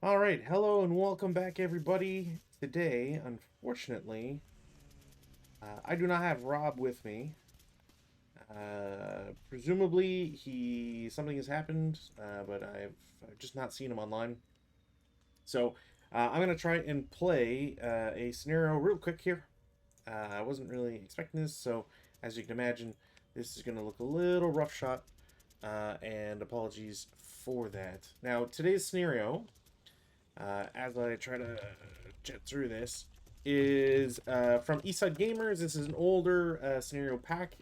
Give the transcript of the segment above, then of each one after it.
All right, hello and welcome back, everybody. Today, unfortunately, I do not have Rob with me. Presumably, something has happened, but I've just not seen him online. So I'm gonna try and play a scenario real quick here. I wasn't really expecting this, so as you can imagine, this is gonna look a little rough shot, and apologies for that. Now, today's scenario, as I try to jet through this, is from Eastside Gamers. This is an older scenario pack.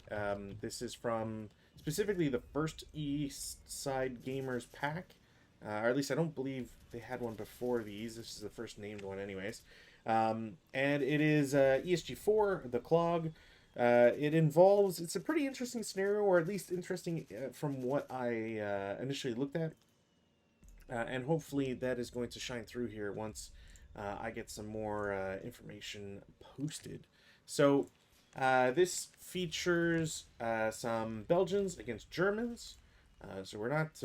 This is from specifically the first Eastside Gamers pack. Or at least I don't believe they had one before these. This is the first named one, anyways. And it is ESG-04, the Clog. It's a pretty interesting scenario, or at least interesting from what I initially looked at. And hopefully that is going to shine through here once I get some more information posted. So this features some Belgians against Germans. So we're not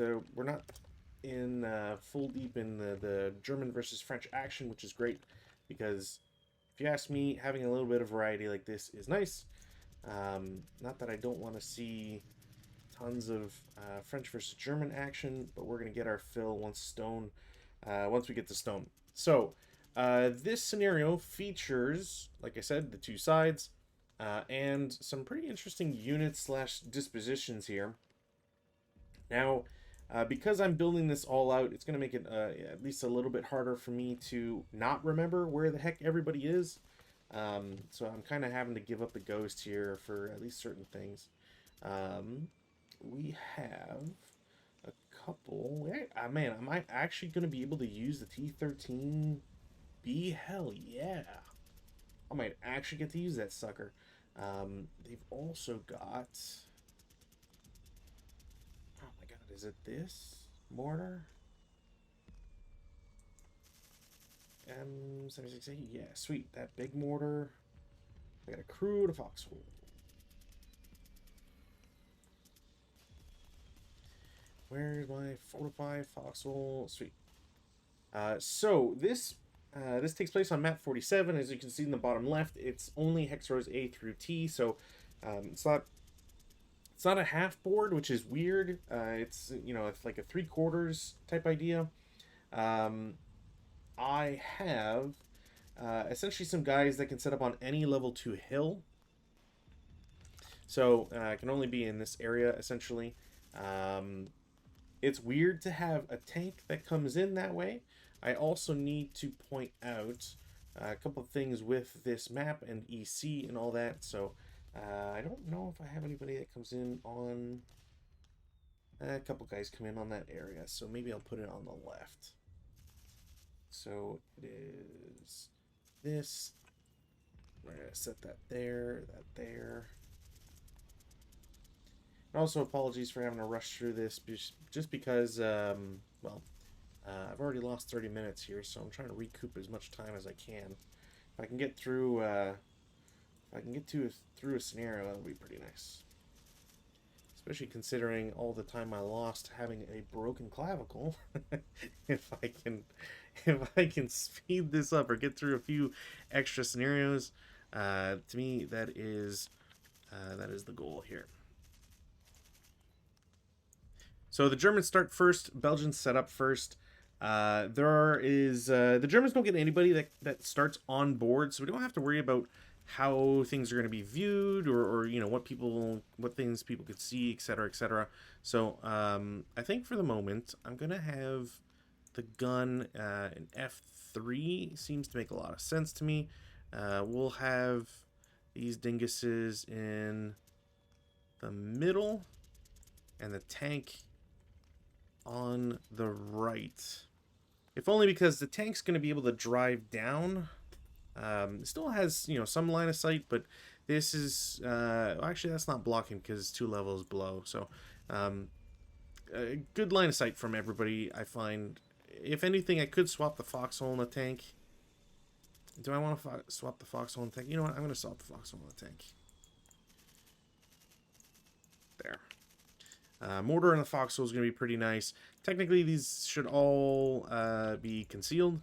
in full deep in the German versus French action, which is great because if you ask me, having a little bit of variety like this is nice. Not that I don't want to see tons of French versus German action, but we're going to get our fill once we get to stone. So this scenario features, like I said, the two sides and some pretty interesting units slash dispositions here. Now, because I'm building this all out, it's going to make it at least a little bit harder for me to not remember where the heck everybody is. So I'm kind of having to give up the ghost here for at least certain things. We have a couple. Man, am I actually going to be able to use the T13B? Hell yeah. I might actually get to use that sucker. They've also got... Oh my god, is it this mortar? M768? Yeah, sweet. That big mortar. I got a crude, a foxhole. Where's my fortify foxhole? Sweet. So this takes place on map 47. As you can see in the bottom left, it's only hex rows A through T. So it's not a half board, which is weird. It's like a 3/4 type idea. I have essentially some guys that can set up on any level 2 hill. So it can only be in this area essentially. It's weird to have a tank that comes in that way. I also need to point out a couple of things with this map and EC and all that. So I don't know if I have anybody that comes in on... A couple guys come in on that area, so maybe I'll put it on the left. So it is this. We're going to set that there, that there. Also, apologies for having to rush through this, just because, well, I've already lost 30 minutes here, so I'm trying to recoup as much time as I can. If I can get through, through a scenario, that would be pretty nice. Especially considering all the time I lost having a broken clavicle. if I can speed this up or get through a few extra scenarios, to me that is the goal here. So the Germans start first, Belgians set up first. The Germans don't get anybody that starts on board, so we don't have to worry about how things are going to be viewed or what things people could see, etc., etc. So I think for the moment I'm going to have the gun in F3. Seems to make a lot of sense to me. We'll have these dinguses in the middle and the tank on the right. If only because the tank's going to be able to drive down. It still has, some line of sight, but this is... actually, that's not blocking because it's 2 levels below. So, a good line of sight from everybody, I find. If anything, I could swap the foxhole in the tank. Do I want to swap the foxhole in the tank? You know what? I'm going to swap the foxhole in the tank. There. Mortar and the foxhole is going to be pretty nice. technically these should all be concealed.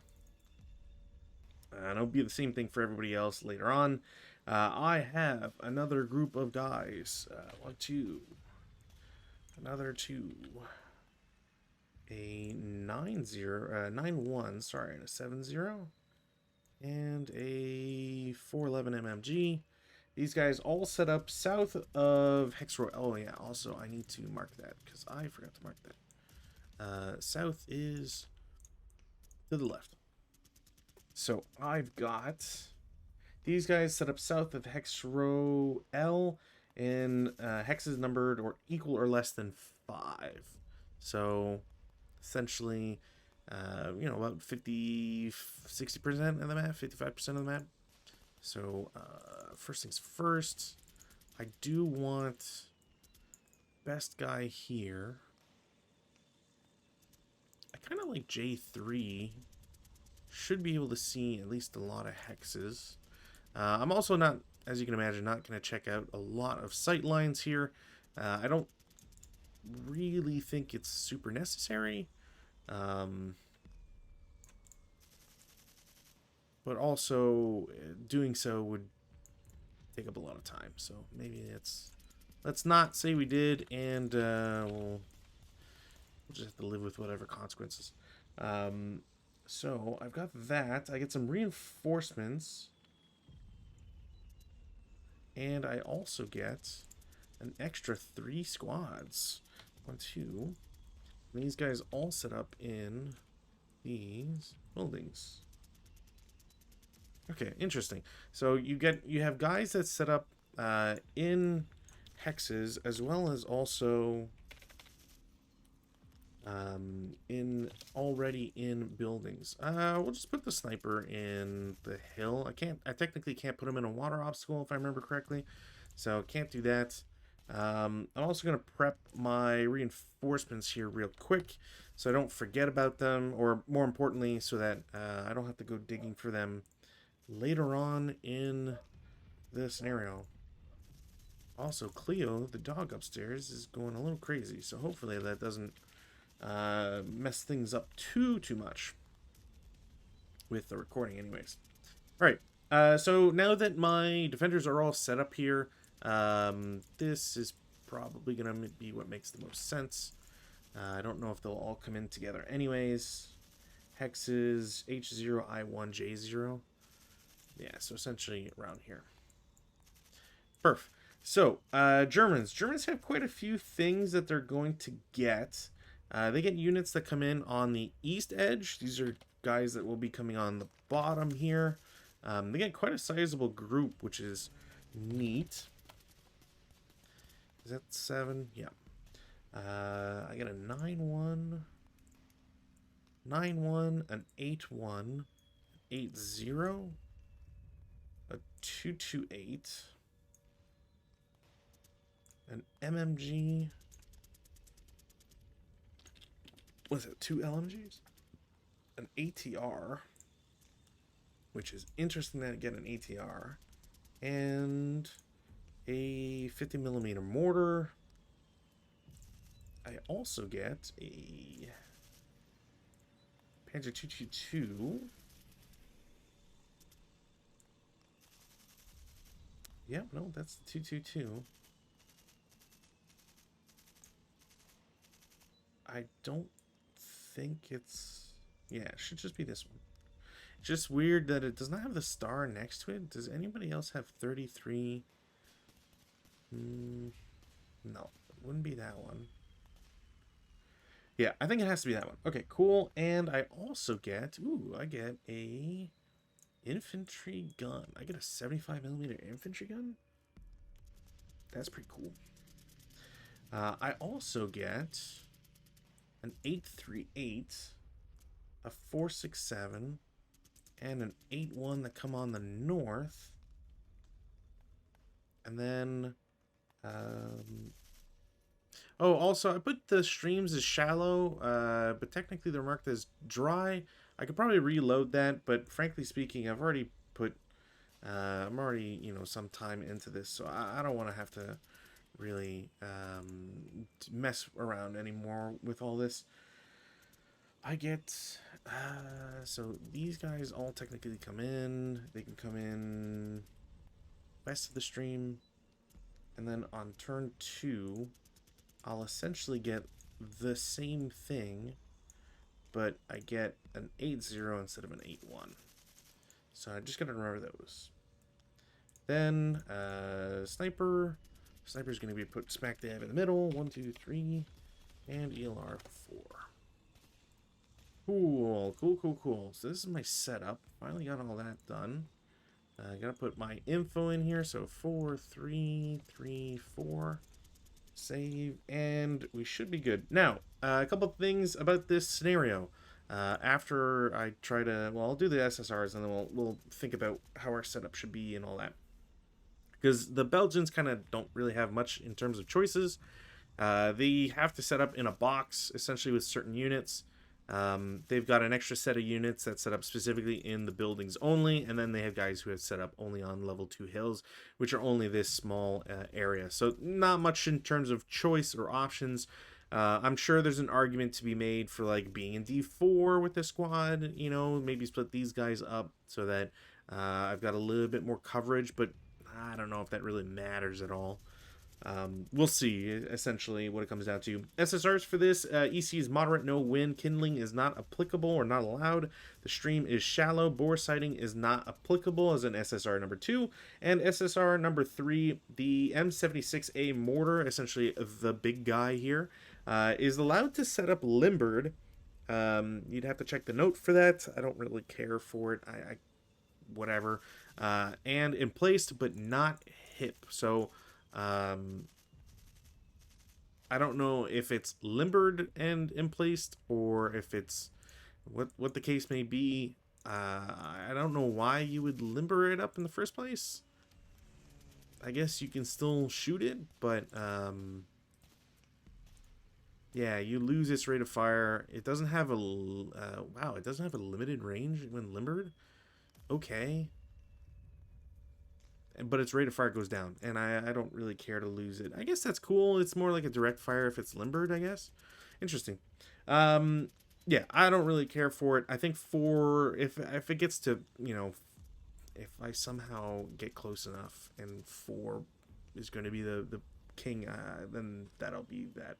And it'll be the same thing for everybody else later on. I have another group of dies. 1, 2. Another 2. A 9-1, sorry, and a 7-0. And a 411 MMG. These guys all set up south of Hex Row. Oh, yeah, also I need to mark that because I forgot to mark that. South is to the left. So I've got these guys set up south of Hex Row L, and hexes numbered or equal or less than 5. So essentially, about 50-60% of the map, 55% of the map. So first things first, I do want best guy here. I kind of like J3. Should be able to see at least a lot of hexes. I'm also not, as you can imagine, not going to check out a lot of sight lines here. I don't really think it's super necessary. But also doing so would take up a lot of time. So maybe let's not say we did, and we'll just have to live with whatever consequences. So I've got that. I get some reinforcements. And I also get an extra 3 squads. 1, 2. And these guys all set up in these buildings. Okay, interesting. So you have guys that set up in hexes as well as also already in buildings. We'll just put the sniper in the hill. I technically can't put him in a water obstacle if I remember correctly, so can't do that. I'm also going to prep my reinforcements here real quick so I don't forget about them, or more importantly so that I don't have to go digging for them later on in the scenario. Also, Cleo, the dog upstairs, is going a little crazy, so hopefully that doesn't mess things up too much with the recording anyways. Alright, so now that my defenders are all set up here, this is probably going to be what makes the most sense. I don't know if they'll all come in together anyways. Hexes, H0, I1, J0. Yeah, so essentially around here. Perf. So, Germans. Germans have quite a few things that they're going to get. They get units that come in on the east edge. These are guys that will be coming on the bottom here. They get quite a sizable group, which is neat. Is that 7? Yeah. I get a 9-1, 9-1, an 8-1, 8-0, a 2-2-8, an MMG. Was it 2 LMGs? An ATR, which is interesting that I get an ATR, and a 50mm mortar. I also get a Panzer 222. Yeah, no, that's the 222. I don't think it's... Yeah, it should just be this one. It's just weird that it does not have the star next to it. Does anybody else have 33? No, it wouldn't be that one. Yeah, I think it has to be that one. Okay, cool. And I also get... Ooh, I get a infantry gun. I get a 75mm infantry gun? That's pretty cool. I also get an 838, a 467, and an 8-1 that come on the north. And then... oh, also, I put the streams as shallow, but technically they're marked as dry. I could probably reload that, but frankly speaking, I've already put... I'm already, some time into this, so I don't want to have to really mess around anymore with all this. I get... so these guys all technically come in. They can come in west of the stream. And then on turn 2, I'll essentially get the same thing, but I get an 8-0 instead of an 8-1. So I just gotta remember those. Then, Sniper. Sniper's gonna be put smack dab in the middle. 1, 2, 3. And ELR 4. Cool, cool, cool, cool. So this is my setup. Finally got all that done. I gotta put my info in here. So 4, 3, 3, 4. Save, and we should be good. Now, a couple of things about this scenario. After I try to, well, I'll do the SSRs, and then we'll think about how our setup should be and all that. Because the Belgians kind of don't really have much in terms of choices. They have to set up in a box, essentially with certain units. They've got an extra set of units that set up specifically in the buildings only, and then they have guys who have set up only on level 2 hills, which are only this small area. So not much in terms of choice or options. I'm sure there's an argument to be made for like being in D4 with the squad, you know, maybe split these guys up so that I've got a little bit more coverage, but I don't know if that really matters at all. We'll see, essentially, what it comes down to. SSRs for this, EC is moderate, no wind. Kindling is not applicable or not allowed. The stream is shallow. Bore sighting is not applicable as an SSR number 2. And SSR number 3, the M76A mortar, essentially the big guy here, is allowed to set up limbered. You'd have to check the note for that. I don't really care for it. I whatever. And emplaced, but not hip. So... I don't know if it's limbered and emplaced or if it's what the case may be. I don't know why you would limber it up in the first place. I guess you can still shoot it, but yeah, you lose its rate of fire. It doesn't have a wow, it doesn't have a limited range when limbered. Okay. But its rate of fire goes down, and I don't really care to lose it. I guess that's cool. It's more like a direct fire if it's limbered, I guess. Interesting. Yeah, I don't really care for it. I think if it gets to, you know, if I somehow get close enough and 4 is going to be the king, then that'll be that.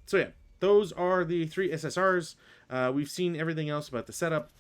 So yeah, those are the 3 SSRs. We've seen everything else about the setup.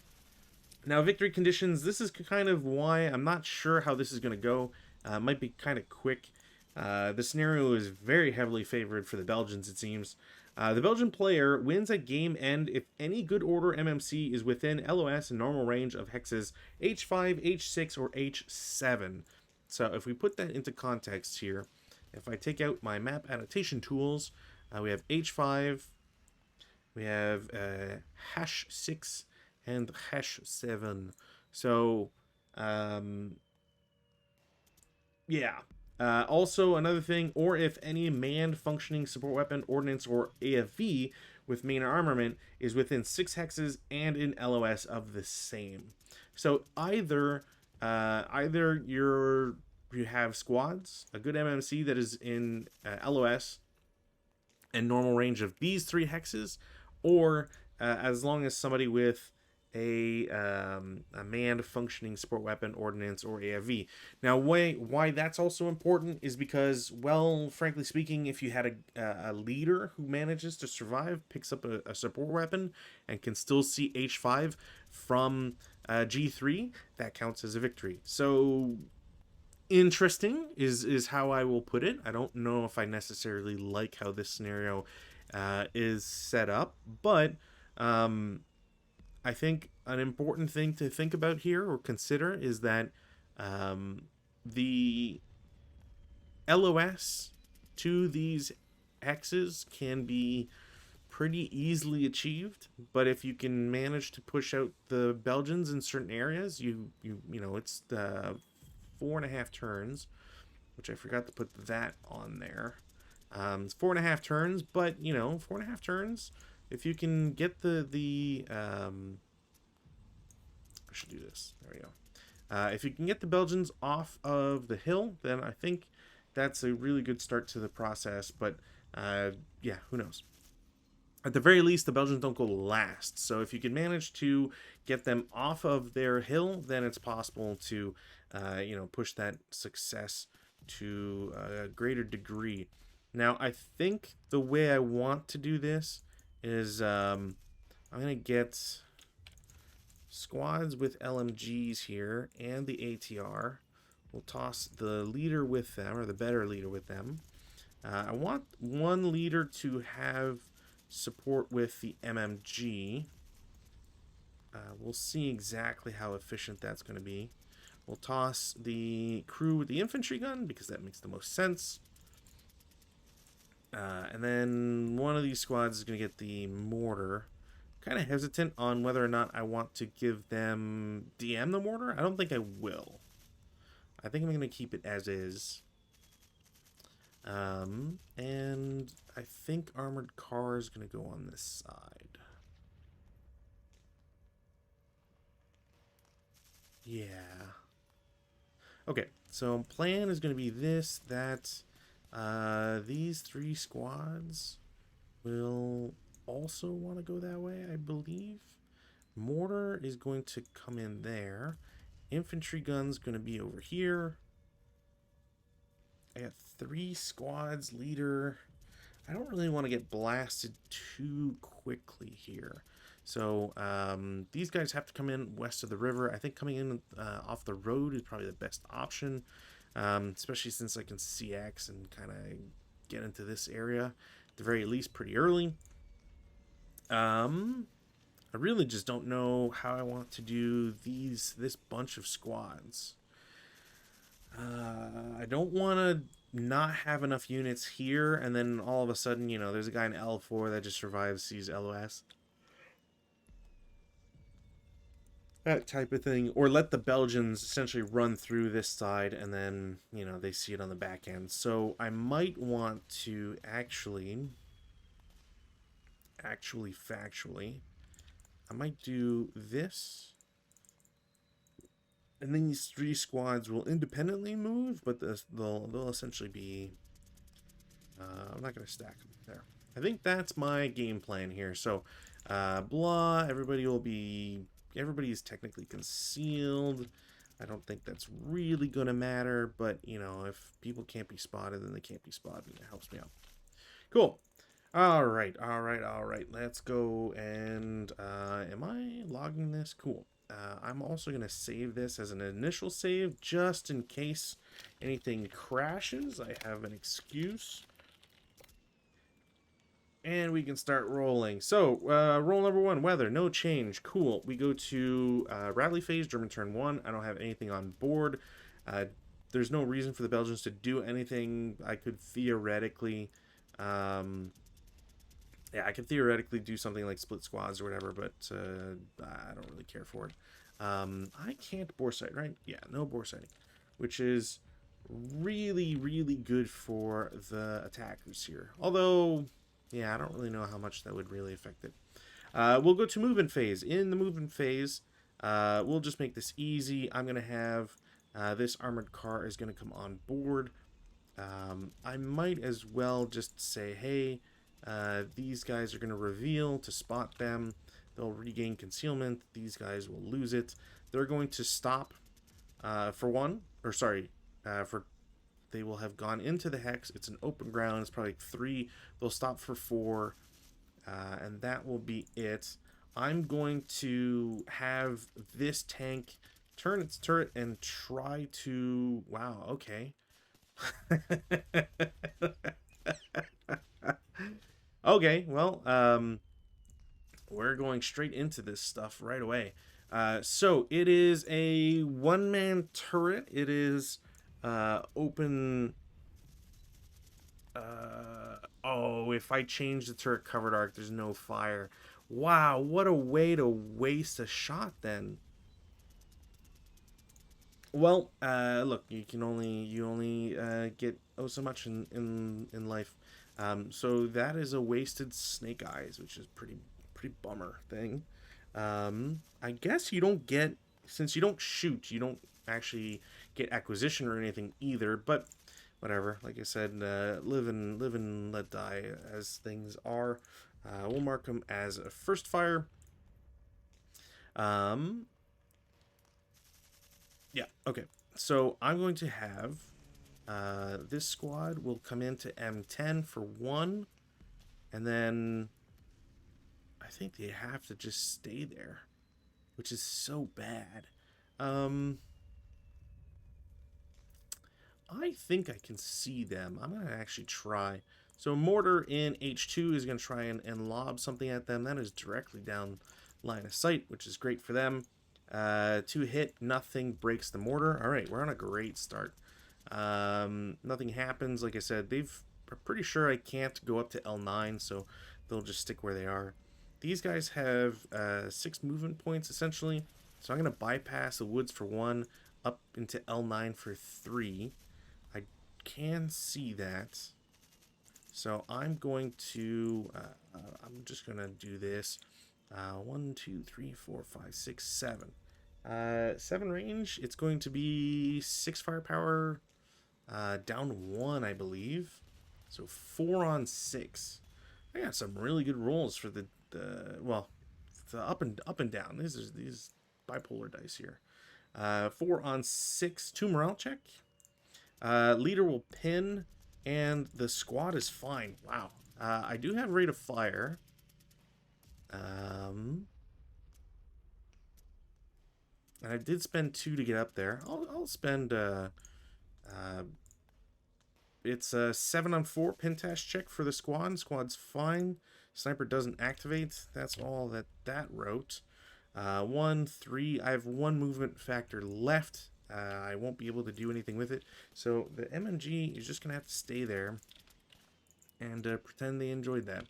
Now, victory conditions, this is kind of why I'm not sure how this is going to go. It might be kind of quick. The scenario is very heavily favored for the Belgians, it seems. The Belgian player wins at game end if any good order MMC is within LOS and normal range of hexes H5, H6, or H7. So if we put that into context here, if I take out my map annotation tools, we have H5, we have hash 6, and hash 7. So, yeah. Also, another thing, or if any manned functioning support weapon, ordnance, or AFV with main armament is within 6 hexes and in LOS of the same. So either you have squads, a good MMC that is in LOS and normal range of these 3 hexes, or as long as somebody with a manned functioning support weapon, ordnance, or AFV. Now, why that's also important is because, well, frankly speaking, if you had a leader who manages to survive, picks up a support weapon, and can still see H5 from G3, that counts as a victory. So, interesting is how I will put it. I don't know if I necessarily like how this scenario is set up, but I think an important thing to think about here or consider is that the LOS to these hexes can be pretty easily achieved, but if you can manage to push out the Belgians in certain areas, you know, it's the 4.5 turns, which I forgot to put that on there. It's 4.5 turns, but you know, 4.5 turns. If you can get I should do this. There we go. If you can get the Belgians off of the hill, then I think that's a really good start to the process. But yeah, who knows? at the very least, the Belgians don't go last. So if you can manage to get them off of their hill, then it's possible to, push that success to a greater degree. Now, I think the way I want to do this is I'm going to get squads with LMGs here and the ATR. We'll toss the leader with them, or the better leader with them. I want one leader to have support with the MMG. We'll see exactly how efficient that's going to be. We'll toss the crew with the infantry gun because that makes the most sense. And then one of these squads is going to get the mortar. Kind of hesitant on whether or not I want to give them DM the mortar. I don't think I will. I think I'm going to keep it as is. And I think armored car is going to go on this side. Yeah. Okay, so plan is going to be this, that these three squads will also want to go that way, I believe. Mortar is going to come in there. Infantry gun's going to be over here. I got 3 squads, leader. I don't really want to get blasted too quickly here. So these guys have to come in west of the river. I think coming in off the road is probably the best option, especially since I can CX and kind of get into this area at the very least pretty early. I really just don't know how I want to do this bunch of squads. I don't want to not have enough units here, and then all of a sudden, there's a guy in L4 that just survives, sees LOS. That type of thing. Or let the Belgians essentially run through this side, and then, they see it on the back end. So I might want to factually, I might do this. And then these 3 squads will independently move, but they'll essentially be... I'm not going to stack them there. I think that's my game plan here. So, everybody's technically concealed. I don't think that's really going to matter, but, if people can't be spotted, then they can't be spotted, and it helps me out. Cool. All right. Let's go and... am I logging this? Cool. I'm also going to save this as an initial save, just in case anything crashes. I have an excuse. And we can start rolling. So, roll number 1, weather, no change. Cool. We go to rally phase, German turn 1. I don't have anything on board. There's no reason for the Belgians to do anything. I could theoretically... I could theoretically do something like split squads or whatever, but I don't really care for it. I can't bore sight, right? Yeah, no bore sighting, which is really, really good for the attackers here. Although, yeah, I don't really know how much that would really affect it. We'll go to movement phase. In the movement phase, we'll just make this easy. I'm going to have this armored car is going to come on board. I might as well just say, hey... these guys are going to reveal to spot them. They'll regain concealment. These guys will lose it. They're going to stop they will have gone into the hex. It's an open ground. It's probably 3. They'll stop for 4. And that will be it. I'm going to have this tank turn its turret and try to... Wow, okay. Okay, well, we're going straight into this stuff right away. So it is a 1-man turret. It is open. If I change the turret covered arc, there's no fire. Wow, what a way to waste a shot then. Well, look, you only get so much in life. So that is a wasted snake eyes, which is pretty bummer thing. I guess you don't get, since you don't shoot, you don't actually get acquisition or anything either, but whatever. Like I said, live and let die as things are. We'll mark them as a first fire. Yeah, okay. So I'm going to have this squad will come into M10 for 1, and then I think they have to just stay there, which is so bad. I think I can see them. I'm going to actually try. So Mortar in H2 is going to try and lob something at them. That is directly down line of sight, which is great for them. 2 hit, nothing breaks the mortar. All right, we're on a great start. Nothing happens. Like I said, I'm pretty sure I can't go up to L9, so they'll just stick where they are. These guys have 6 movement points, essentially. So I'm going to bypass the woods for 1, up into L9 for 3. I can see that. So I'm going to, I'm just going to do this. 1, 2, 3, 4, 5, 6, 7. 7 range. It's going to be 6 firepower, down 1, I believe. So 4 on 6. I got some really good rolls for the well, the up and down. These bipolar dice here. 4 on 6, 2 morale check. Leader will pin, and the squad is fine. Wow. I do have rate of fire. And I did spend 2 to get up there. I'll spend it's a 7 on 4 Pentash check for the squad. Squad's fine. Sniper doesn't activate. That's all that wrote. 1, 3. I have 1 movement factor left. I won't be able to do anything with it. So the MMG is just going to have to stay there and pretend they enjoyed that.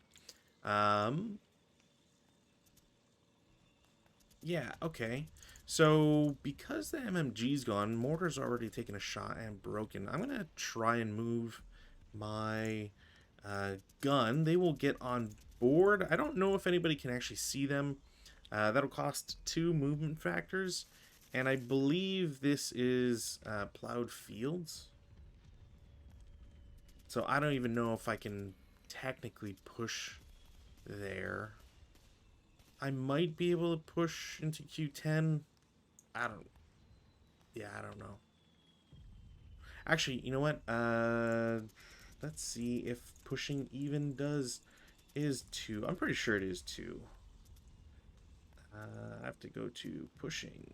Yeah, okay. So because the MMG's gone, Mortar's already taken a shot and broken. I'm going to try and move my gun. They will get on board. I don't know if anybody can actually see them. That'll cost 2 movement factors. And I believe this is plowed fields. So I don't even know if I can technically push there. I might be able to push into Q10. I don't know. Actually, you know what? Let's see if pushing even is 2. I'm pretty sure it is 2. I have to go to pushing.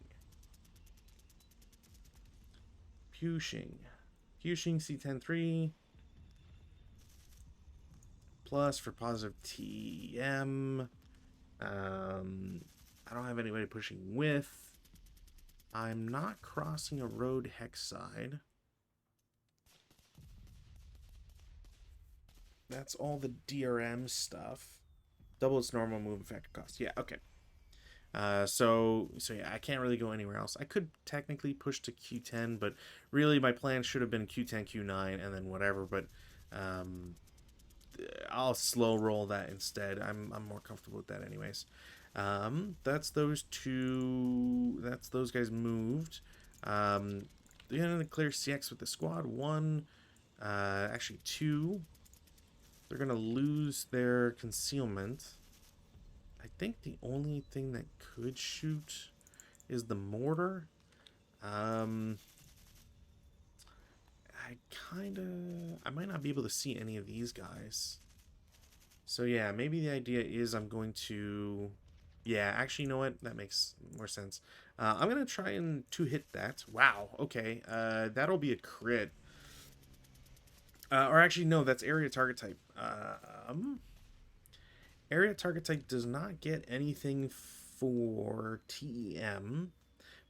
Pushing C10-3 plus for positive TM. I don't have anybody pushing with. I'm not crossing a road hex side. That's all the DRM stuff. Double its normal movement factor cost. Yeah, okay. So yeah, I can't really go anywhere else. I could technically push to Q10, but really my plan should have been Q10, Q9, and then whatever. But I'll slow roll that instead. I'm more comfortable with that anyways. That's those two. That's those guys moved. They're gonna clear CX with the squad. 1, actually 2. They're gonna lose their concealment. I think the only thing that could shoot is the mortar. I might not be able to see any of these guys. So yeah, maybe the idea is I'm going to, yeah, actually, you know what? That makes more sense. I'm going to try and 2-hit that. Wow, okay. That'll be a crit. Or actually, no, that's area target type. Area target type does not get anything for TEM,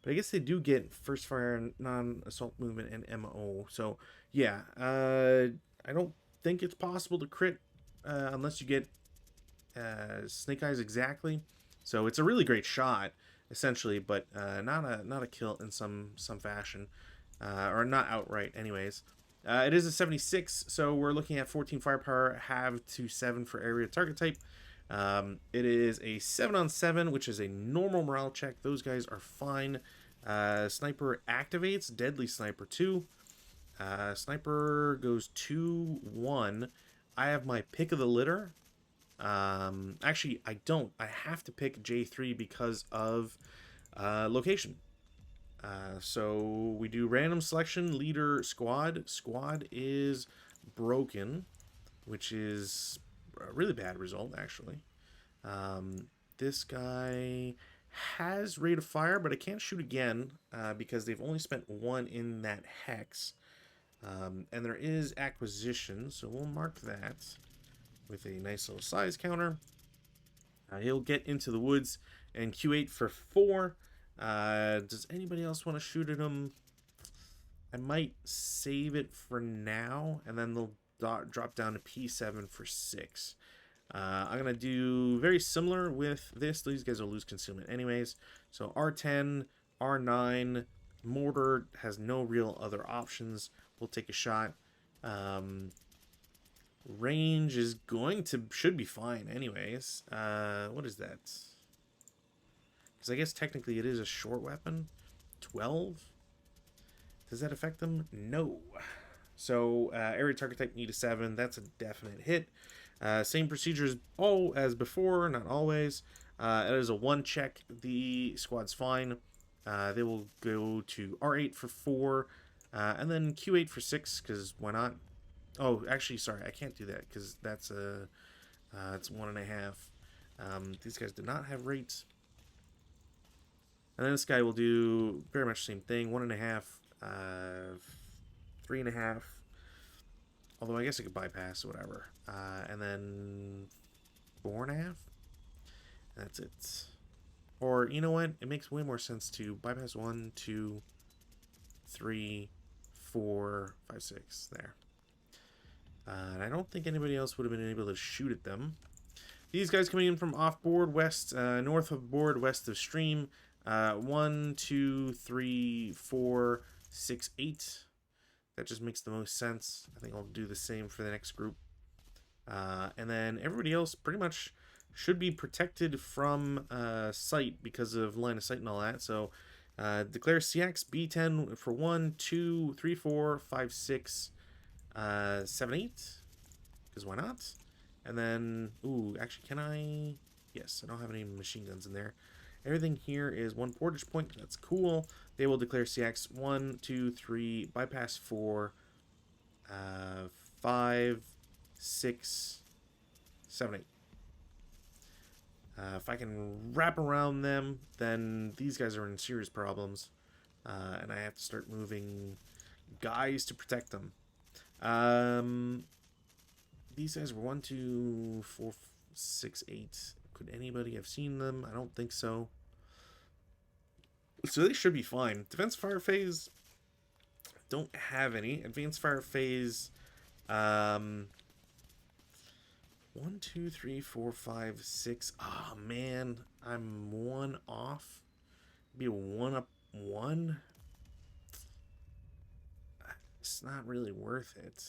but I guess they do get first fire, non-assault movement, and MO. So yeah, I don't think it's possible to crit unless you get Snake Eyes exactly. So it's a really great shot, essentially, but not a kill in some fashion, or not outright, anyways. It is a 76, so we're looking at 14 firepower, halved to 7 for area target type. It is a 7 on 7, which is a normal morale check. Those guys are fine. Sniper activates, deadly sniper 2. Sniper goes 2-1. I have my pick of the litter. Actually, I don't. I have to pick J3 because of location. So we do random selection, leader, squad. Squad is broken, which is a really bad result, actually. This guy has rate of fire, but I can't shoot again because they've only spent 1 in that hex. And there is acquisition, so we'll mark that with a nice little size counter. He'll get into the woods and Q8 for 4. Does anybody else want to shoot at him? I might save it for now, and then they'll drop down to P7 for 6. I'm going to do very similar with this. These guys will lose concealment anyways. So R10, R9, mortar has no real other options. We'll take a shot. Range is should be fine anyways. What is that? Because I guess technically it is a short weapon. 12? Does that affect them? No. So area target type need a 7. That's a definite hit. Same procedures as before, not always. It is a 1 check. The squad's fine. They will go to R8 for 4, and then Q8 for 6, because why not? Oh, actually, sorry, I can't do that, because that's it's 1.5. These guys do not have rates. And then this guy will do very much the same thing, 1.5, 3.5. Although I guess I could bypass or whatever. And then 4.5. That's it. Or, you know what? It makes way more sense to bypass 1, 2, 3, 4, 5, 6. There. And I don't think anybody else would have been able to shoot at them. These guys coming in from off board, west, north of board, west of stream. 1, 2, 3, 4, 6, 8. That just makes the most sense. I think I'll do the same for the next group. And then everybody else pretty much should be protected from sight because of line of sight and all that. So declare CX B10 for 1, 2, 3, 4, 5, 6, 7, 8. Because why not? And then, ooh, actually, can I? Yes, I don't have any machine guns in there. Everything here is 1 portage point. That's cool. They will declare CX 1, 2, 3, bypass 4, 5, 6, 7, 8. If I can wrap around them, then these guys are in serious problems. And I have to start moving guys to protect them. These guys were 1, 2, 4, 6, 8. Could anybody have seen them? I don't think so. So they should be fine. Defense fire phase, don't have any. Advanced fire phase, 1, 2, 3, 4, 5, 6. Oh man, I'm 1 off. Be a 1 up 1. It's not really worth it.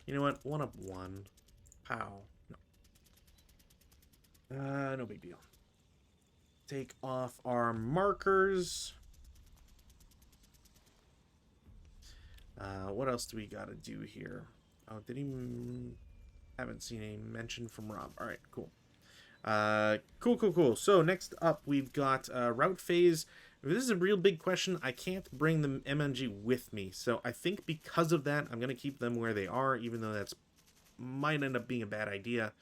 You know what? 1 up 1. Pow. No. No big deal. Take off our markers. What else do we gotta do here? Oh, did he? Haven't seen a mention from Rob. All right, cool. Cool. So next up, we've got route phase. This is a real big question. I can't bring the MMG with me, so I think because of that, I'm gonna keep them where they are, even though that's might end up being a bad idea.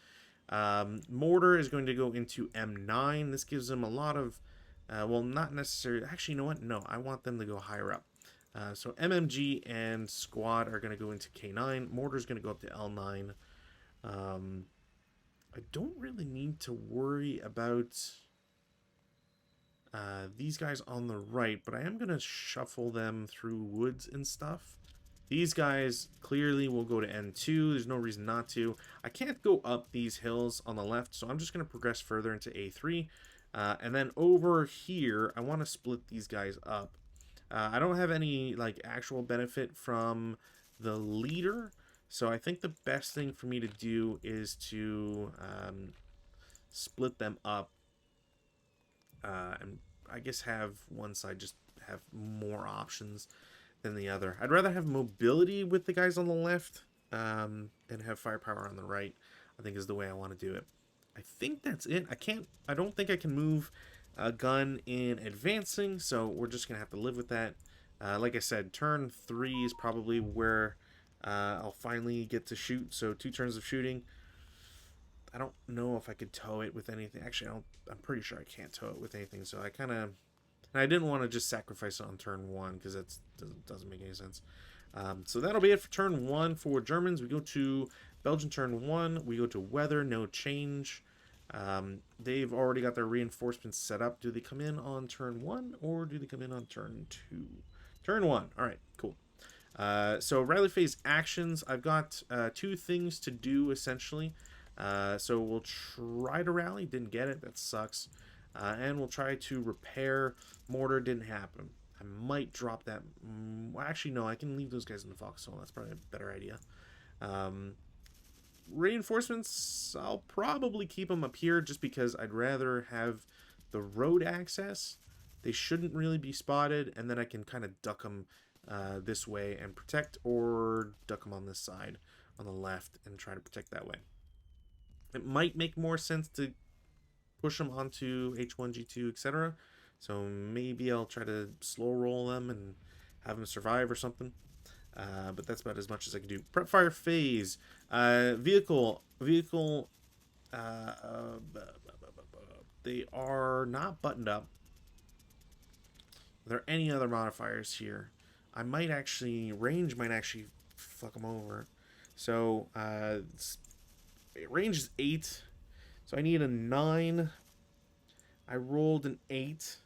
Mortar is going to go into M9. This gives them a lot of, well, not necessarily. Actually, you know what? No, I want them to go higher up. So MMG and squad are going to go into K9. Mortar is going to go up to L9. I don't really need to worry about these guys on the right, but I am going to shuffle them through woods and stuff. These guys clearly will go to N2. There's no reason not to. I can't go up these hills on the left, so I'm just going to progress further into A3. And then over here, I want to split these guys up. I don't have any like actual benefit from the leader, so I think the best thing for me to do is to split them up. And I guess have one side just have more options than the other. I'd rather have mobility with the guys on the left, and have firepower on the right, I think is the way I want to do it. I think that's it. I don't think I can move a gun in advancing, so we're just going to have to live with that. Like I said, turn 3 is probably where I'll finally get to shoot, so 2 turns of shooting. I don't know if I could tow it with anything. Actually, I'm pretty sure I can't tow it with anything, so I kind of... And I didn't want to just sacrifice it on turn 1, because that doesn't make any sense. So that'll be it for turn 1 for Germans. We go to Belgium turn 1. We go to weather, no change. They've already got their reinforcements set up. Do they come in on turn 1 or do they come in on turn 2? Turn 1. All right, cool. So rally phase actions. I've got 2 things to do essentially. So we'll try to rally. Didn't get it. That sucks. And we'll try to repair. Mortar didn't happen. I might drop that. Well, actually, no. I can leave those guys in the foxhole. That's probably a better idea. Reinforcements, I'll probably keep them up here just because I'd rather have the road access. They shouldn't really be spotted, and then I can kind of duck them this way and protect, or duck them on this side on the left and try to protect that way. It might make more sense to push them onto H1, G2, etc. So maybe I'll try to slow roll them and have them survive or something. But that's about as much as I can do. Prep fire phase. Vehicle. They are not buttoned up. Are there any other modifiers here? I might actually... Range might actually fuck them over. So, range is 8. So I need a 9. I rolled an 8.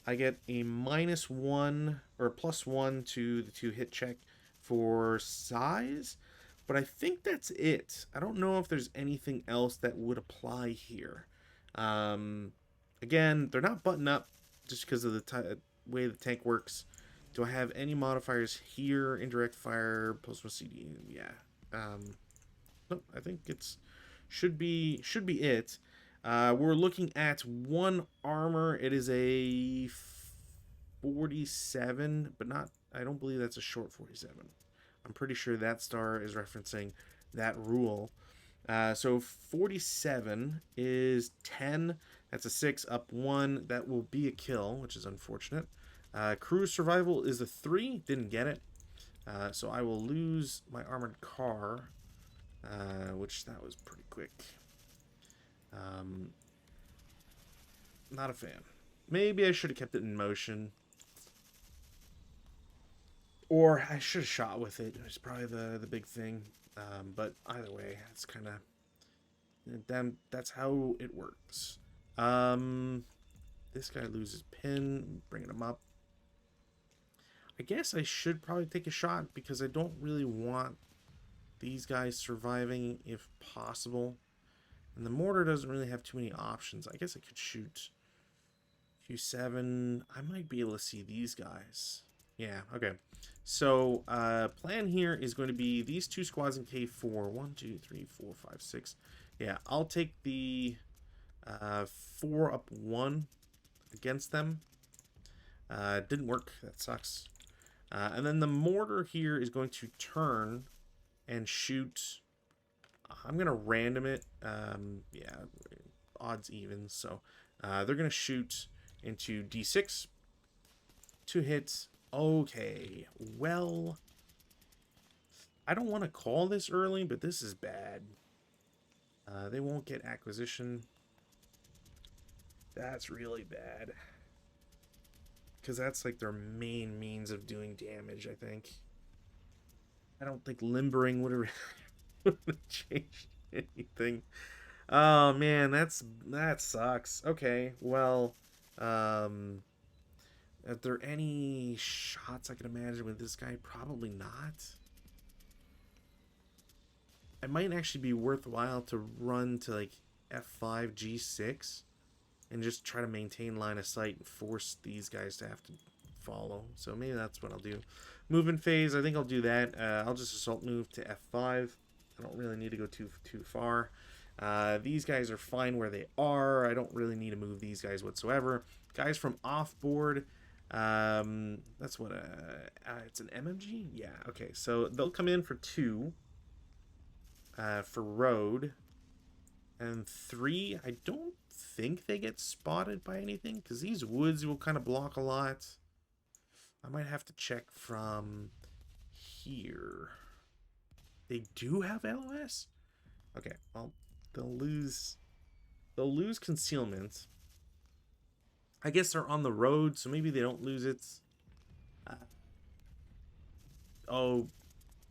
I get a -1 or +1 to the 2 hit check for size, but I think that's it. I don't know if there's anything else that would apply here. Again, they're not buttoned up just because of the way the tank works. Do I have any modifiers here? Indirect fire, post CD, yeah. Nope, I think it's should be it. We're looking at 1 armor. It is a 47, but not... I don't believe that's a short 47. I'm pretty sure that star is referencing that rule. So 47 is 10. That's a 6 up 1. That will be a kill, which is unfortunate. Crew survival is a 3. Didn't get it. So I will lose my armored car, which that was pretty quick. Not a fan. Maybe I should have kept it in motion. Or I should have shot with it. It's probably the big thing. But either way, it's kind of... That's how it works. This guy loses pin. Bringing him up. I guess I should probably take a shot because I don't really want these guys surviving if possible. And the mortar doesn't really have too many options. I guess I could shoot Q7. I might be able to see these guys. Yeah, okay. So, plan here is going to be these 2 squads in K4. 1, 2, 3, 4, 5, 6. Yeah, I'll take the 4 up 1 against them. Didn't work. That sucks. And then the mortar here is going to turn and shoot... I'm going to random it. Yeah, odds even. So they're going to shoot into D6. 2 hits. Okay. Well, I don't want to call this early, but this is bad. They won't get acquisition. That's really bad. Because that's like their main means of doing damage, I think. I don't think limbering would have changed anything. Oh man, that sucks. Okay, well, are there any shots I can imagine with this guy? Probably not. It might actually be worthwhile to run to like F5 G6 and just try to maintain line of sight and force these guys to have to follow. So maybe that's what I'll do. Movement phase, I think I'll do that. I'll just assault move to F5. I don't really need to go too far. These guys are fine where they are. I don't really need to move these guys whatsoever. Guys from off board, That's what it's an MMG. Yeah. Okay. So they'll come in for 2. For road, and 3. I don't think they get spotted by anything because these woods will kind of block a lot. I might have to check from here. They do have LOS. Okay. Well, they'll lose concealment. I guess they're on the road, so maybe they don't lose it. Oh,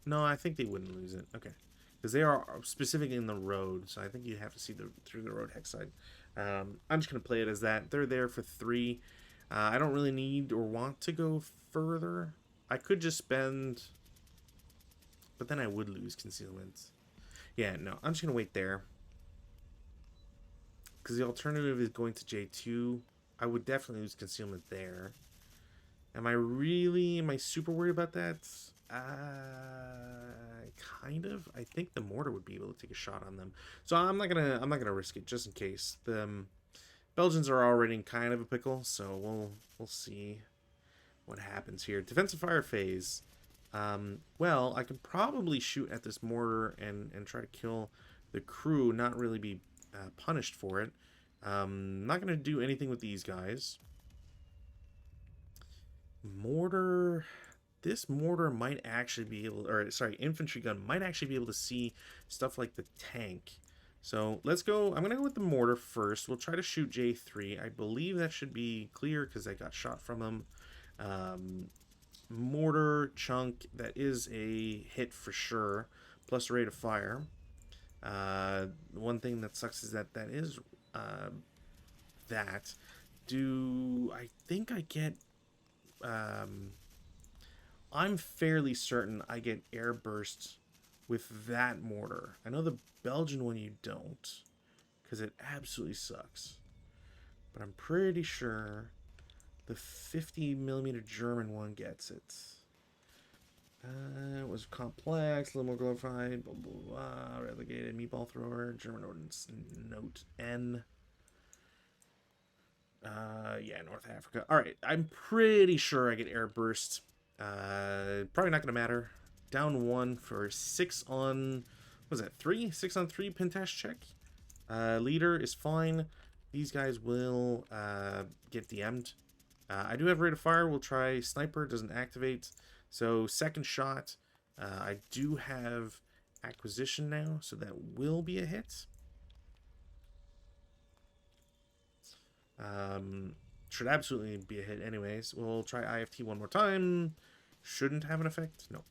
no, I think they wouldn't lose it. Okay. Because they are specifically in the road, so I think you have to see through the road hex side. I'm just going to play it as that. They're there for 3. I don't really need or want to go further. I could just spend... But then I would lose concealment. Yeah, no, I'm just going to wait there. Because the alternative is going to J2. I would definitely lose concealment there. Am I super worried about that? Kind of. I think the mortar would be able to take a shot on them. So I'm not gonna risk it just in case. The Belgians are already in kind of a pickle, so we'll see what happens here. Defensive fire phase. Well, I can probably shoot at this mortar and try to kill the crew, not really be punished for it. Not gonna do anything with these guys. Mortar. This mortar might actually be able, or sorry, infantry gun might actually be able to see stuff like the tank. So let's go. I'm going to go with the mortar first. We'll try to shoot J3. I believe that should be clear because I got shot from them. Mortar chunk, that is a hit for sure. Plus rate of fire. One thing that sucks is that is that. I think I get... I'm fairly certain I get air burst with that mortar. I know the Belgian one you don't, because it absolutely sucks. But I'm pretty sure the 50mm German one gets it. It was complex, a little more glorified, blah, blah, blah, relegated, meatball thrower, German ordnance, note N. Yeah, North Africa. Alright, I'm pretty sure I get air burst. Probably not going to matter. Down 1 for 6 on... What was that? 3? 6 on 3 Pentash check. Leader is fine. These guys will get DM'd. I do have rate of fire. We'll try sniper. Doesn't activate. So second shot. I do have acquisition now, so that will be a hit. Should absolutely be a hit anyways. We'll try IFT one more time. Shouldn't have an effect. No.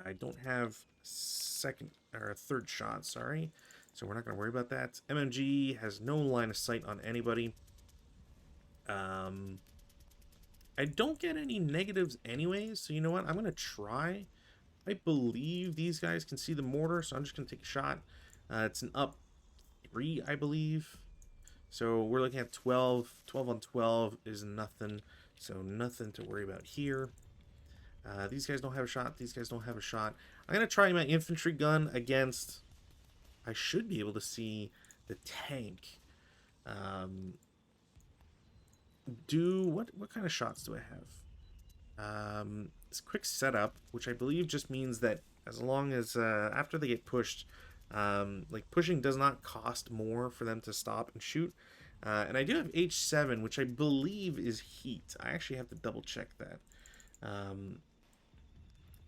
I don't have second or third shot, sorry. So we're not going to worry about that. MMG has no line of sight on anybody. I don't get any negatives anyways, so you know what? I'm going to try. I believe these guys can see the mortar, so I'm just going to take a shot. It's an up 3, I believe. So we're looking at 12. 12 on 12 is nothing. So nothing to worry about here. These guys don't have a shot. These guys don't have a shot. I'm going to try my infantry gun against... I should be able to see the tank. What kind of shots do I have? This quick setup, which I believe just means that as long as after they get pushed, like pushing does not cost more for them to stop and shoot. And I do have H7, which I believe is heat. I actually have to double check that.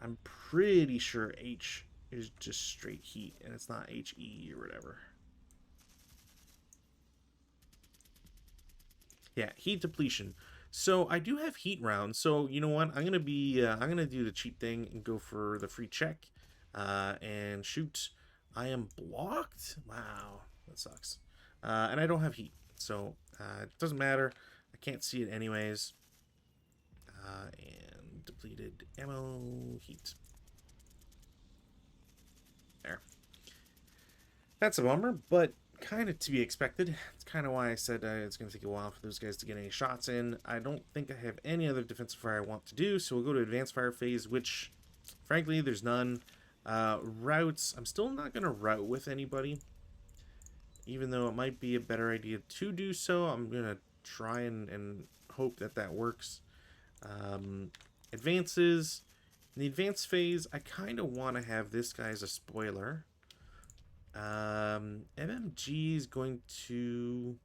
I'm pretty sure H is just straight heat, and it's not HE or whatever. Yeah, heat depletion. So I do have heat rounds. So you know what? I'm gonna do the cheap thing and go for the free check, and shoot. I am blocked. Wow, that sucks. And I don't have heat, so it doesn't matter. I can't see it anyways. And depleted ammo, heat. There. That's a bummer, but kind of to be expected. It's kind of why I said it's going to take a while for those guys to get any shots in. I don't think I have any other defensive fire I want to do, so we'll go to advanced fire phase, which, frankly, there's none. Routes, I'm still not going to route with anybody, even though it might be a better idea to do so. I'm going to try and hope that that works. Advances. In the advanced phase, I kind of want to have this guy as a spoiler. MMG is going to...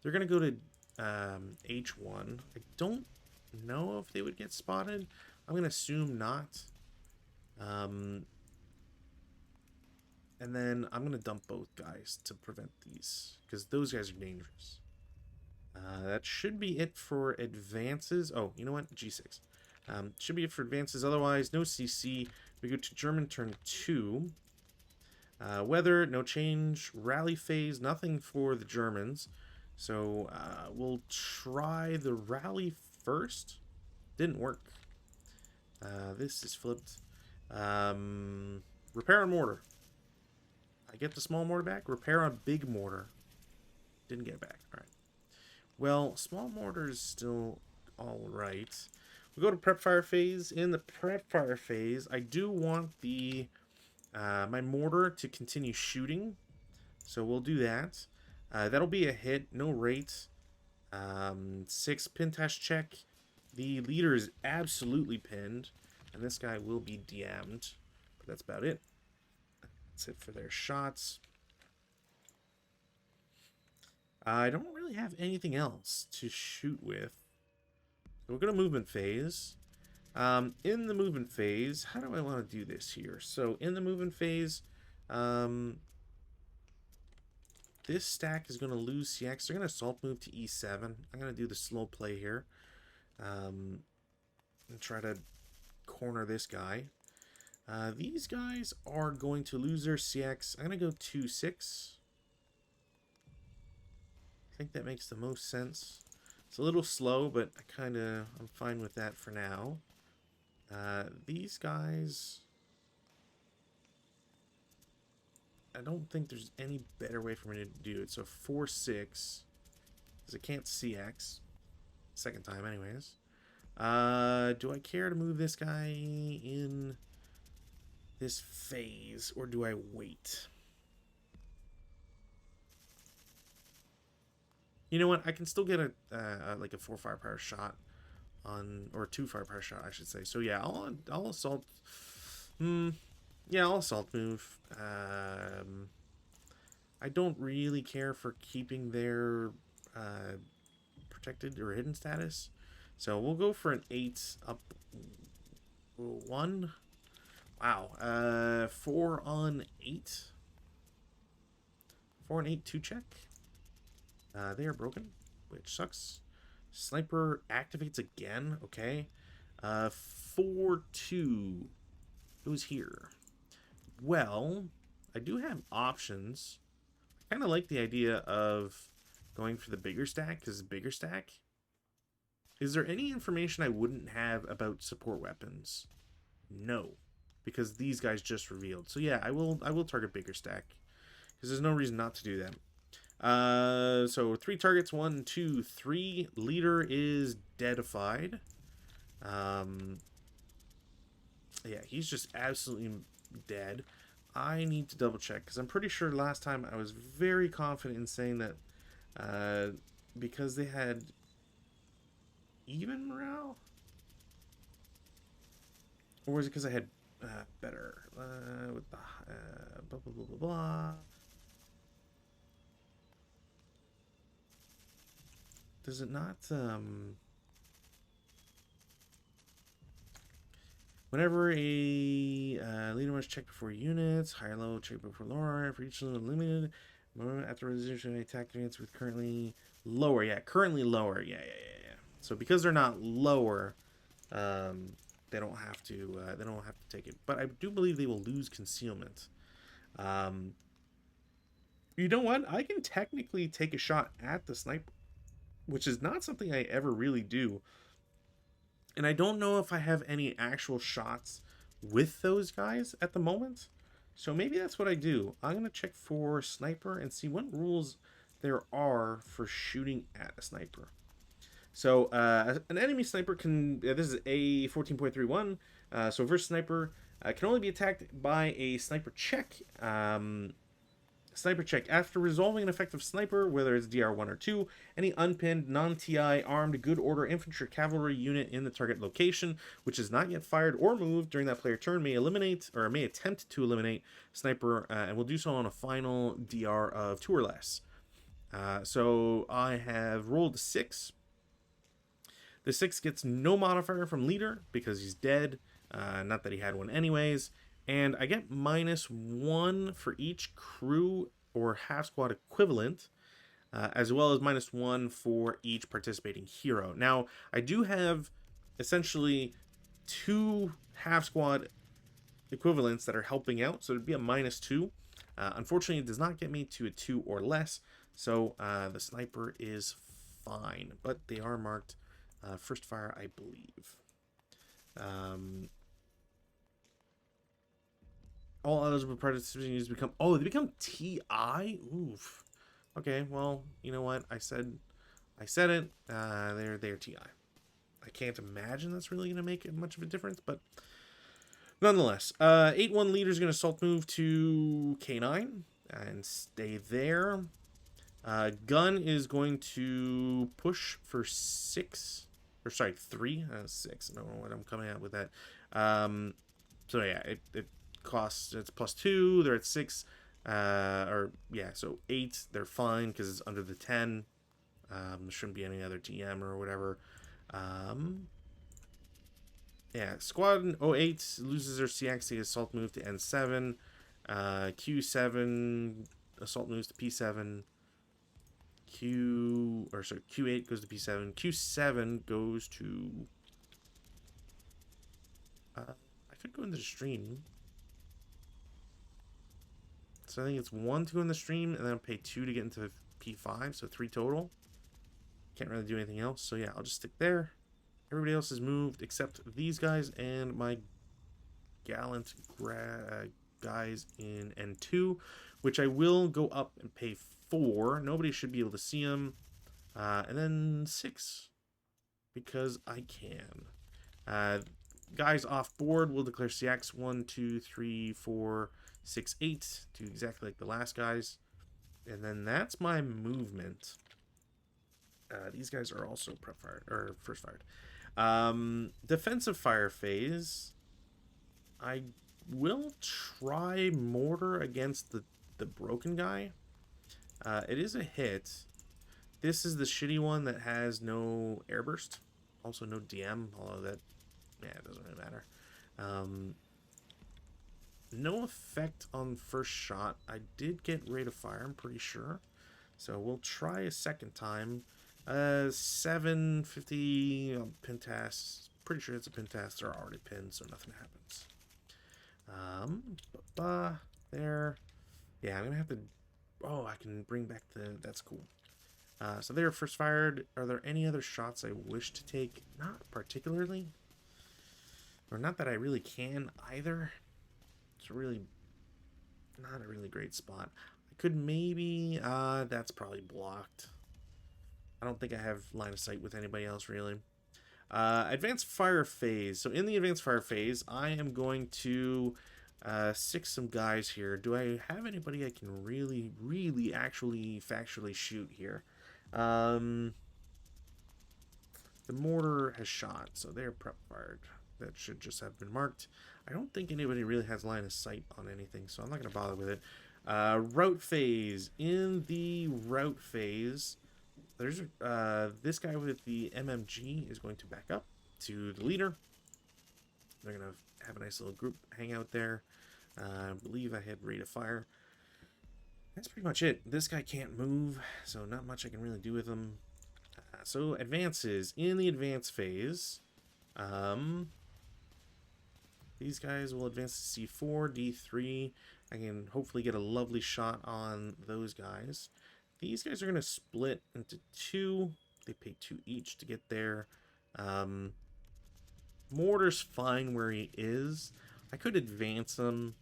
They're going to go to H1. I don't know if they would get spotted. I'm going to assume not. And then I'm going to dump both guys to prevent these, because those guys are dangerous. That should be it for advances. Oh, you know what? G6. Should be it for advances. Otherwise, no CC. We go to German turn 2. Weather, no change. Rally phase, nothing for the Germans. So we'll try the rally first. Didn't work. This is flipped. Repair on mortar. I get the small mortar back. Repair on big mortar. Didn't get it back. All right. Well, small mortar is still all right. We go to prep fire phase. In the prep fire phase, I do want the my mortar to continue shooting. So we'll do that. That'll be a hit. No rate. 6 pin test check. The leader is absolutely pinned. And this guy will be DM'd. But that's about it. That's it for their shots. I don't really have anything else to shoot with. So we're going to movement phase. In the movement phase, how do I want to do this here? So in the movement phase, this stack is going to lose CX. They're going to assault move to E7. I'm going to do the slow play here. And try to corner this guy. These guys are going to lose their CX. I'm going to go 2-6. I think that makes the most sense. It's a little slow, but I'm fine with that for now. These guys, I don't think there's any better way for me to do it. So 4-6, because I can't CX. Second time anyways. Do I care to move this guy in this phase, or do I wait? You know what? I can still get like a 4 firepower shot on, or 2 firepower shot, I should say. So yeah, I'll assault. Yeah, I'll assault move. I don't really care for keeping their protected or hidden status, so we'll go for an 8 up 1. Wow, 4 on 8. 4 on 8 2 check. They are broken, which sucks. Sniper activates again. Okay. 4-2. Who's here? Well, I do have options. I kind of like the idea of going for the bigger stack, because bigger stack. Is there any information I wouldn't have about support weapons? No, because these guys just revealed. So yeah, I will target bigger stack, because there's no reason not to do that. So 3 targets, 1, 2, 3. Leader is deadified. Yeah, he's just absolutely dead. I need to double check, because I'm pretty sure last time I was very confident in saying that because they had even morale, or was it because I had better with the blah blah blah blah blah. Does it not, whenever a leader must check before units, higher low, check before lower, for each eliminated, after resolution, attack advance with currently lower. Yeah, currently lower. Yeah. So because they're not lower, they don't have to take it. But I do believe they will lose concealment. You know what? I can technically take a shot at the sniper, which is not something I ever really do. And I don't know if I have any actual shots with those guys at the moment. So maybe that's what I do. I'm going to check for sniper and see what rules there are for shooting at a sniper. So an enemy sniper can, this is A 14.31, so versus sniper can only be attacked by a sniper check. Sniper check. After resolving an effective sniper, whether it's DR1 or 2, any unpinned, non-TI, armed, good order infantry or cavalry unit in the target location, which is not yet fired or moved during that player turn, may eliminate, or may attempt to eliminate sniper, and will do so on a final DR of 2 or less. So I have rolled a 6. The 6 gets no modifier from leader because he's dead. Not that he had one anyways. And I get -1 for each crew or half squad equivalent, as well as -1 for each participating hero. Now, I do have essentially 2 half squad equivalents that are helping out, so it'd be a -2. Unfortunately, it does not get me to a 2 or less, so the sniper is fine, but they are marked first fire, I believe. All eligible participants become... Oh, they become TI? Oof. Okay, well, you know what? I said it. They're TI. I can't imagine that's really going to make much of a difference, but nonetheless. 8-1 leader is going to assault move to K9 and stay there. Gun is going to push for 6. Or sorry, 3. 6. I don't know what I'm coming out with that. So yeah, it costs, it's +2. They're at 6. So 8. They're fine because it's under the 10. There shouldn't be any other TM or whatever. Yeah, squad 08 loses their CX assault move to N7. Q7 assault moves to P7. Q8 goes to P7. Q7 goes to... I could go into the stream. So I think it's 1 to go in the stream, and then I'll pay 2 to get into P5, so 3 total. Can't really do anything else, so yeah, I'll just stick there. Everybody else is moved except these guys and my gallant guys in N2, which I will go up and pay 4. Nobody should be able to see them. And then 6, because I can. Guys off board will declare CX 1, 2, 3, 4, 6, 8, to exactly like the last guys. And then that's my movement. These guys are also prep fired, or first fired. Defensive fire phase. I will try mortar against the broken guy. It is a hit. This is the shitty one that has no airburst. Also no DM, although that, yeah, it doesn't really matter. No effect on first shot. I did get rate of fire, I'm pretty sure. So we'll try a second time. 750 Pentas. Pretty sure it's a Pentas. They're already pinned, so nothing happens. There. Yeah, I'm gonna have to... Oh, I can bring back the... That's cool. So they're first fired. Are there any other shots I wish to take? Not particularly. Or not that I really can either. It's really not a really great spot. I could maybe... that's probably blocked. I don't think I have line of sight with anybody else, really. Advanced fire phase. So in the advanced fire phase, I am going to stick some guys here. Do I have anybody I can really, actually, factually shoot here? The mortar has shot, so they're prep fired. That should just have been marked. I don't think anybody really has line of sight on anything, so I'm not going to bother with it. Route phase. In the route phase... There's this guy with the MMG is going to back up to the leader. They're going to have a nice little group hang out there. I believe I had rate of fire. That's pretty much it. This guy can't move, so not much I can really do with him. So advances. In the advance phase, these guys will advance to C4, D3. I can hopefully get a lovely shot on those guys. These guys are going to split into 2. They pay 2 each to get there. Mortar's fine where he is. I could advance him,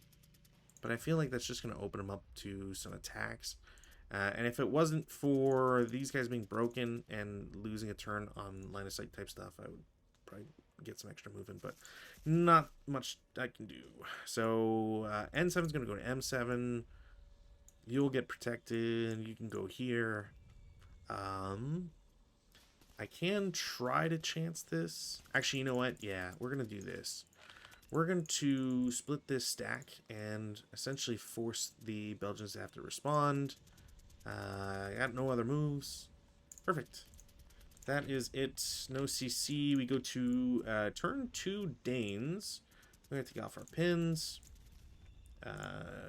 but I feel like that's just going to open him up to some attacks. And if it wasn't for these guys being broken and losing a turn on line of sight type stuff, I would probably get some extra movement, but not much I can do. So N7 is going to go to M7. You'll get protected. You can go here. I can try to chance this. Actually, you know what? Yeah, we're going to do this. We're going to split this stack and essentially force the Belgians to have to respond. I got no other moves. Perfect. That is it. No CC. We go to turn 2 Danes. We're going to take off our pins.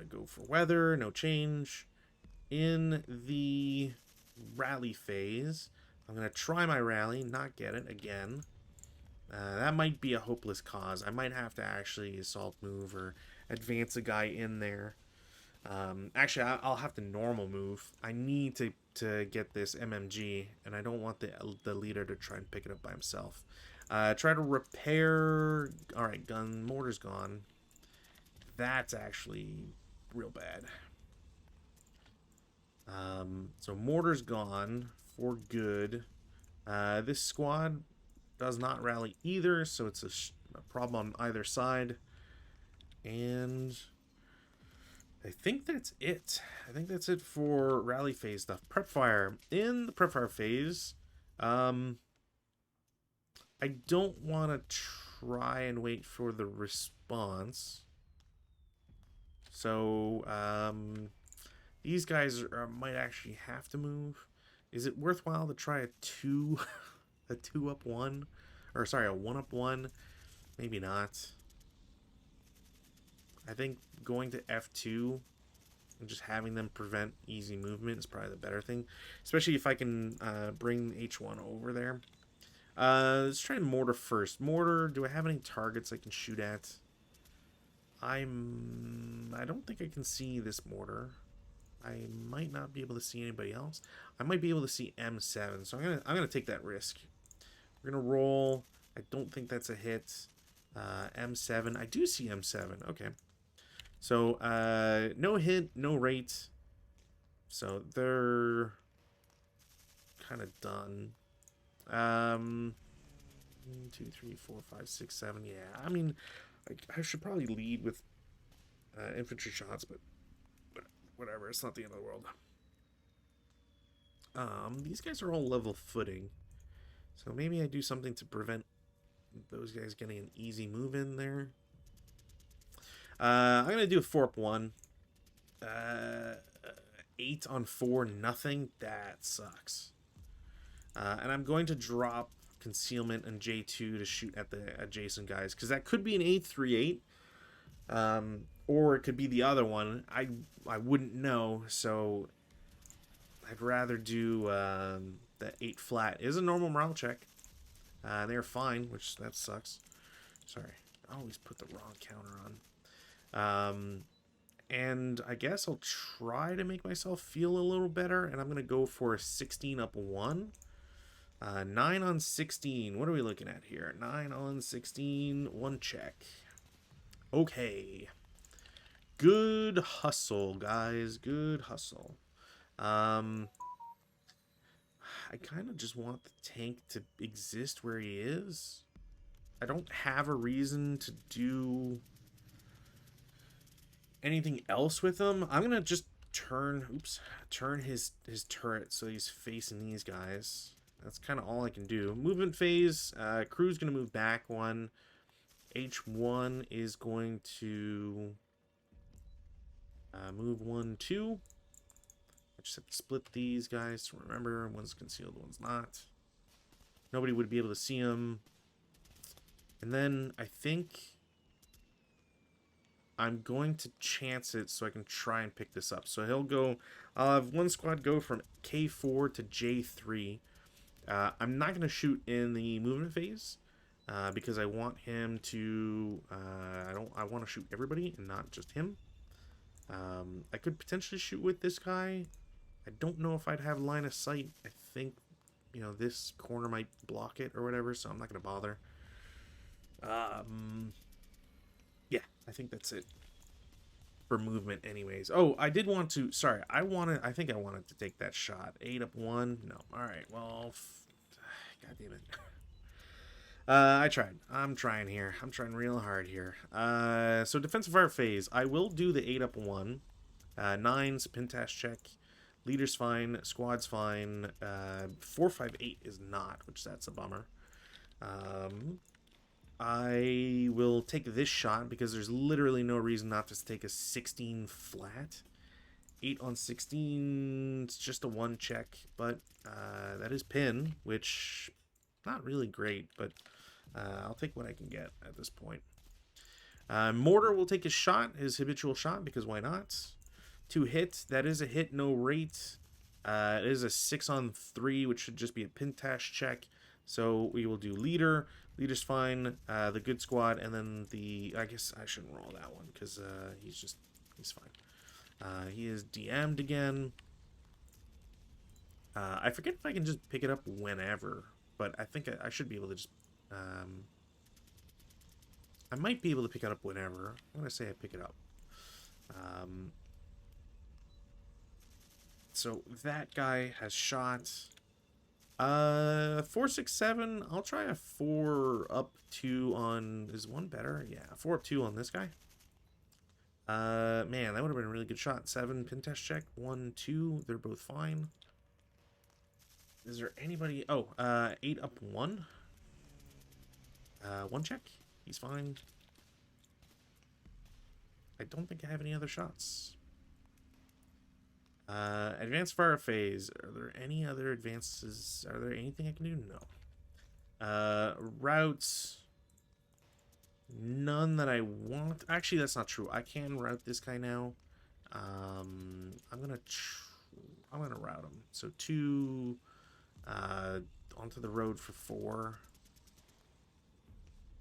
Go for weather. No change. In the rally phase, I'm going to try my rally, not get it again. That might be a hopeless cause. I might have to actually assault move or advance a guy in there. Actually, I'll have to normal move. I need to get this MMG, and I don't want the leader to try and pick it up by himself. Try to repair... Alright, gun mortar's gone. That's actually real bad. So mortar's gone for good. This squad does not rally either, so it's a problem on either side. And I think that's it. I think that's it for rally phase stuff. Prep fire. In the prep fire phase, I don't want to try and wait for the response. So, these guys might actually have to move. Is it worthwhile to try a 2-up-1? Or sorry, a 1-up-1? Maybe not. I think going to F2 and just having them prevent easy movement is probably the better thing. Especially if I can bring H1 over there. Let's try mortar first. Mortar, do I have any targets I can shoot at? I don't think I can see this mortar. I might not be able to see anybody else. I might be able to see M7, so I'm gonna take that risk. We're gonna roll. I don't think that's a hit. M7. I do see M7. Okay. So no hit, no rate. So they're kind of done. 1, 2, 3, 4, 5, 6, 7. Yeah, I mean, I should probably lead with infantry shots, but whatever. It's not the end of the world. These guys are all level footing, so maybe I do something to prevent those guys getting an easy move in there. I'm gonna do a 4-up-1. 8 on 4, nothing. That sucks. And I'm going to drop concealment and J2 to shoot at the adjacent guys, because that could be an 8-3-8, or it could be the other one. I wouldn't know, so I'd rather do the 8 flat. It is a normal morale check. They're fine, which that sucks. Sorry, I always put the wrong counter on. And I guess I'll try to make myself feel a little better, and I'm gonna go for a 16-up-1. 9 on 16. What are we looking at here? 9 on 16. 1 check. Okay. Good hustle, guys. Good hustle. I kind of just want the tank to exist where he is. I don't have a reason to do anything else with him. I'm gonna just turn his turret so he's facing these guys. That's kind of all I can do. Movement phase. Crew's gonna move back 1. H1 is going to move 1, 2. I just have to split these guys to remember one's concealed, one's not. Nobody would be able to see him. And then I think I'm going to chance it so I can try and pick this up. So he'll go, I'll have one squad go from K4 to J3. I'm not going to shoot in the movement phase because I want him to, I want to shoot everybody and not just him. I could potentially shoot with this guy. I don't know if I'd have line of sight. I think, you know, this corner might block it or whatever, so I'm not going to bother. Yeah, I think that's it for movement anyways. Oh, I did want to, sorry, I think I wanted to take that shot. 8-up-1, no. Alright, well, god damn it. I tried. I'm trying real hard here. So defensive fire phase, I will do the 8-up-1. 9's pin task check. Leader's fine. Squad's fine. 458 is not, which that's a bummer. I will take this shot because there's literally no reason not to take a 16 flat. 8 on 16, it's just a 1 check, but that is pin, which not really great, but I'll take what I can get at this point. Mortar will take his shot, his habitual shot, because why not? 2 hits, that is a hit, no rate. It is a 6 on 3, which should just be a pin task check. So we will do leader. Leader's fine. The good squad, and then the... I guess I shouldn't roll that one because he's fine. He is DM'd again. I forget if I can just pick it up whenever, but I think I should be able to just... I might be able to pick it up whenever. I'm going to say I pick it up. So that guy has shot. 4, 6, 7. I'll try a 4 up 2 on... Is 1 better? Yeah, 4 up 2 on this guy. Man, that would have been a really good shot. 7, pin test check. 1, 2. They're both fine. Is there anybody... Oh, 8 up 1. 1 check. He's fine. I don't think I have any other shots. Advanced fire phase. Are there any other advances? Are there anything I can do? No. Routes. None that I want. Actually, that's not true. I can route this guy now. I'm gonna route him. So 2 onto the road for 4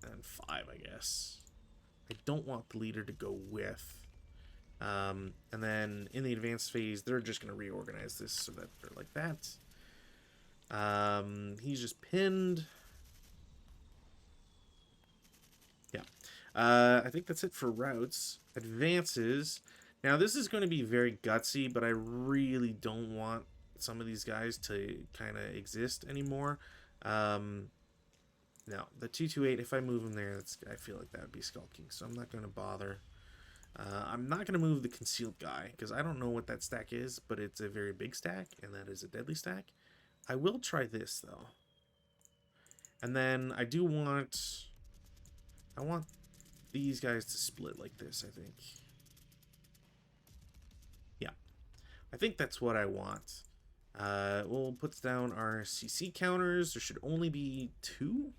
and 5, I guess. I don't want the leader to go with. And then in the advanced phase, they're just going to reorganize this so that they're like that. He's just pinned. Yeah. I think that's it for routes. Advances. Now, this is going to be very gutsy, but I really don't want some of these guys to kind of exist anymore. No, the 228, if I move him there, I feel like that would be skulking, so I'm not going to bother. I'm not going to move the concealed guy, because I don't know what that stack is, but it's a very big stack, and that is a deadly stack. I will try this, though. And then I want these guys to split like this, I think. Yeah. I think that's what I want. We'll put down our CC counters. There should only be 2.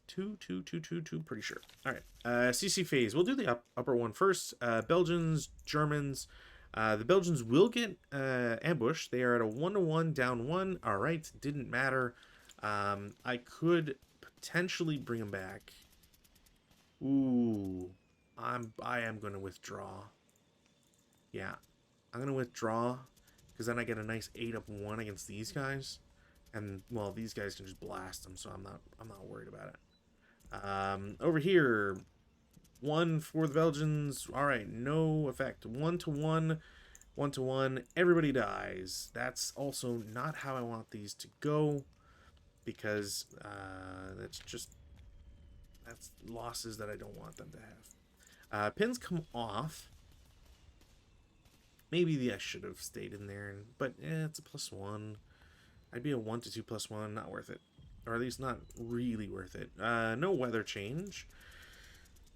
Two, pretty sure. All right, CC phase. We'll do the upper one first. Belgians, Germans. The Belgians will get ambushed. They are at a 1-1, down 1. All right, didn't matter. I could potentially bring them back. Ooh, I am going to withdraw. Yeah, I'm going to withdraw because then I get a nice 8 up 1 against these guys, and well, these guys can just blast them, so I'm not worried about it. Over here, 1 for the Belgians. All right, no effect. 1-1, 1-1. Everybody dies. That's also not how I want these to go, because that's losses that I don't want them to have. Pins come off. Maybe I should have stayed in there, but it's a +1. I'd be a 1-2 +1. Not worth it. Or at least not really worth it. No weather change.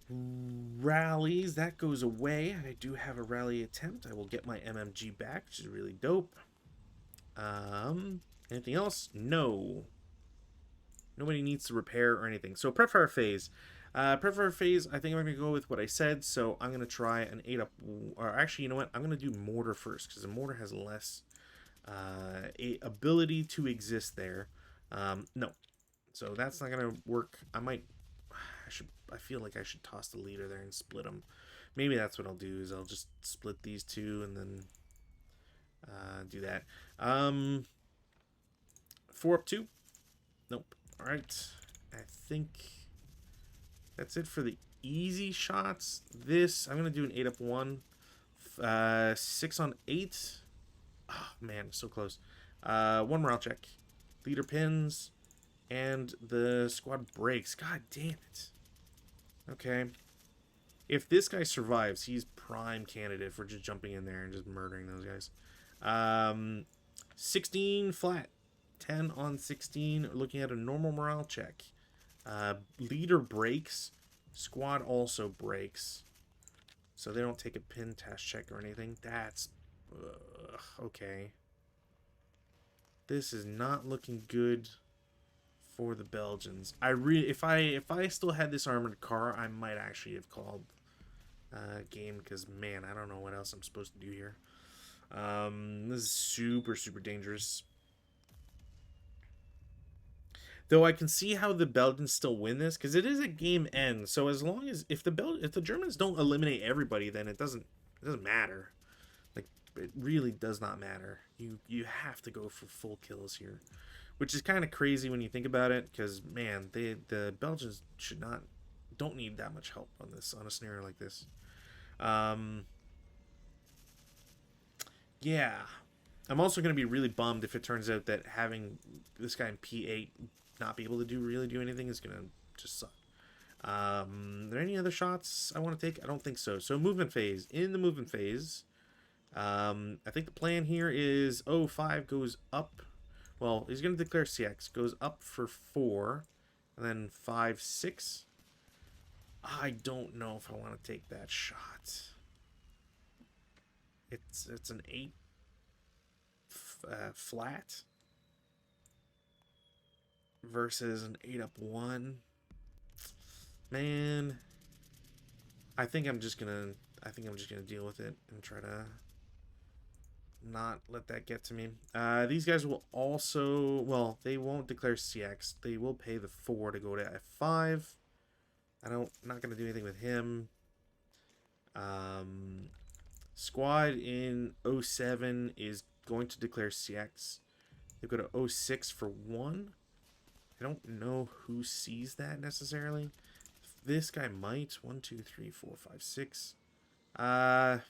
Rallies, that goes away. I do have a rally attempt. I will get my MMG back, which is really dope. Anything else? No. Nobody needs to repair or anything. So prep fire phase. Prep fire phase, I think I'm going to go with what I said. So I'm going to try an 8 up. Or actually, you know what? I'm going to do mortar first, because the mortar has less ability to exist there. No, so that's not gonna work. I feel like I should toss the leader there and split them. Maybe that's what I'll do, is I'll just split these 2 and then do that. 4 up 2. Nope. All right, I think that's it for the easy shots. This, I'm gonna do an 8 up 1. 6 on 8. Oh man, so close. 1 morale check. Leader pins, and the squad breaks. God damn it. Okay. If this guy survives, he's prime candidate for just jumping in there and just murdering those guys. 16 flat. 10 on 16. Looking at a normal morale check. Leader breaks. Squad also breaks. So they don't take a pin test check or anything. That's... okay. This is not looking good for the Belgians. If I still had this armored car, I might actually have called game, because man, I don't know what else I'm supposed to do here. This is super dangerous. Though I can see how the Belgians still win this, because it is a game end. So as long as if the Germans don't eliminate everybody, then it doesn't matter. Like, it really does not matter. You have to go for full kills here, which is kind of crazy when you think about it, because man, the Belgians don't need that much help on a scenario like this. Yeah, I'm also going to be really bummed if it turns out that having this guy in P8 not be able to really do anything is going to just suck. Are there any other shots I want to take? I don't think so. So movement phase. In the movement phase, I think the plan here is 05 goes up. Well, he's going to declare CX. Goes up for 4. And then 5, 6. I don't know if I want to take that shot. It's an 8 flat versus an 8 up 1. Man, I think I'm just gonna deal with it and try to not let that get to me. These guys will also, well, they won't declare CX. They will pay the 4 to go to F5. Not gonna do anything with him. Squad in 07 is going to declare CX. They go to 06 for 1. I don't know who sees that necessarily. This guy might. 1, 2, 3, 4, 5, 6. I'll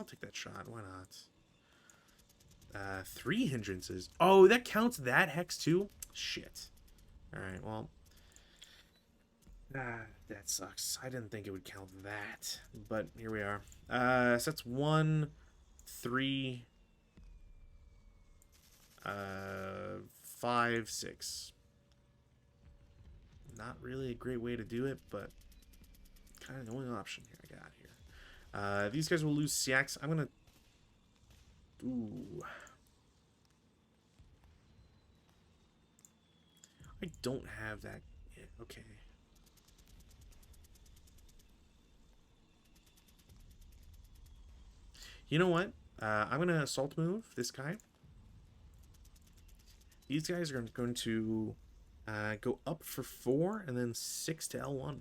take that shot. Why not? 3 hindrances. Oh, that counts that hex too? Shit. Alright, well. That sucks. I didn't think it would count that. But here we are. So that's 1, 3, 5, 6. Not really a great way to do it, but kind of the only option here I got here. These guys will lose CX. I'm gonna... Ooh. I don't have that... Okay. You know what? I'm going to assault move this guy. These guys are going to go up for 4 and then 6 to L1.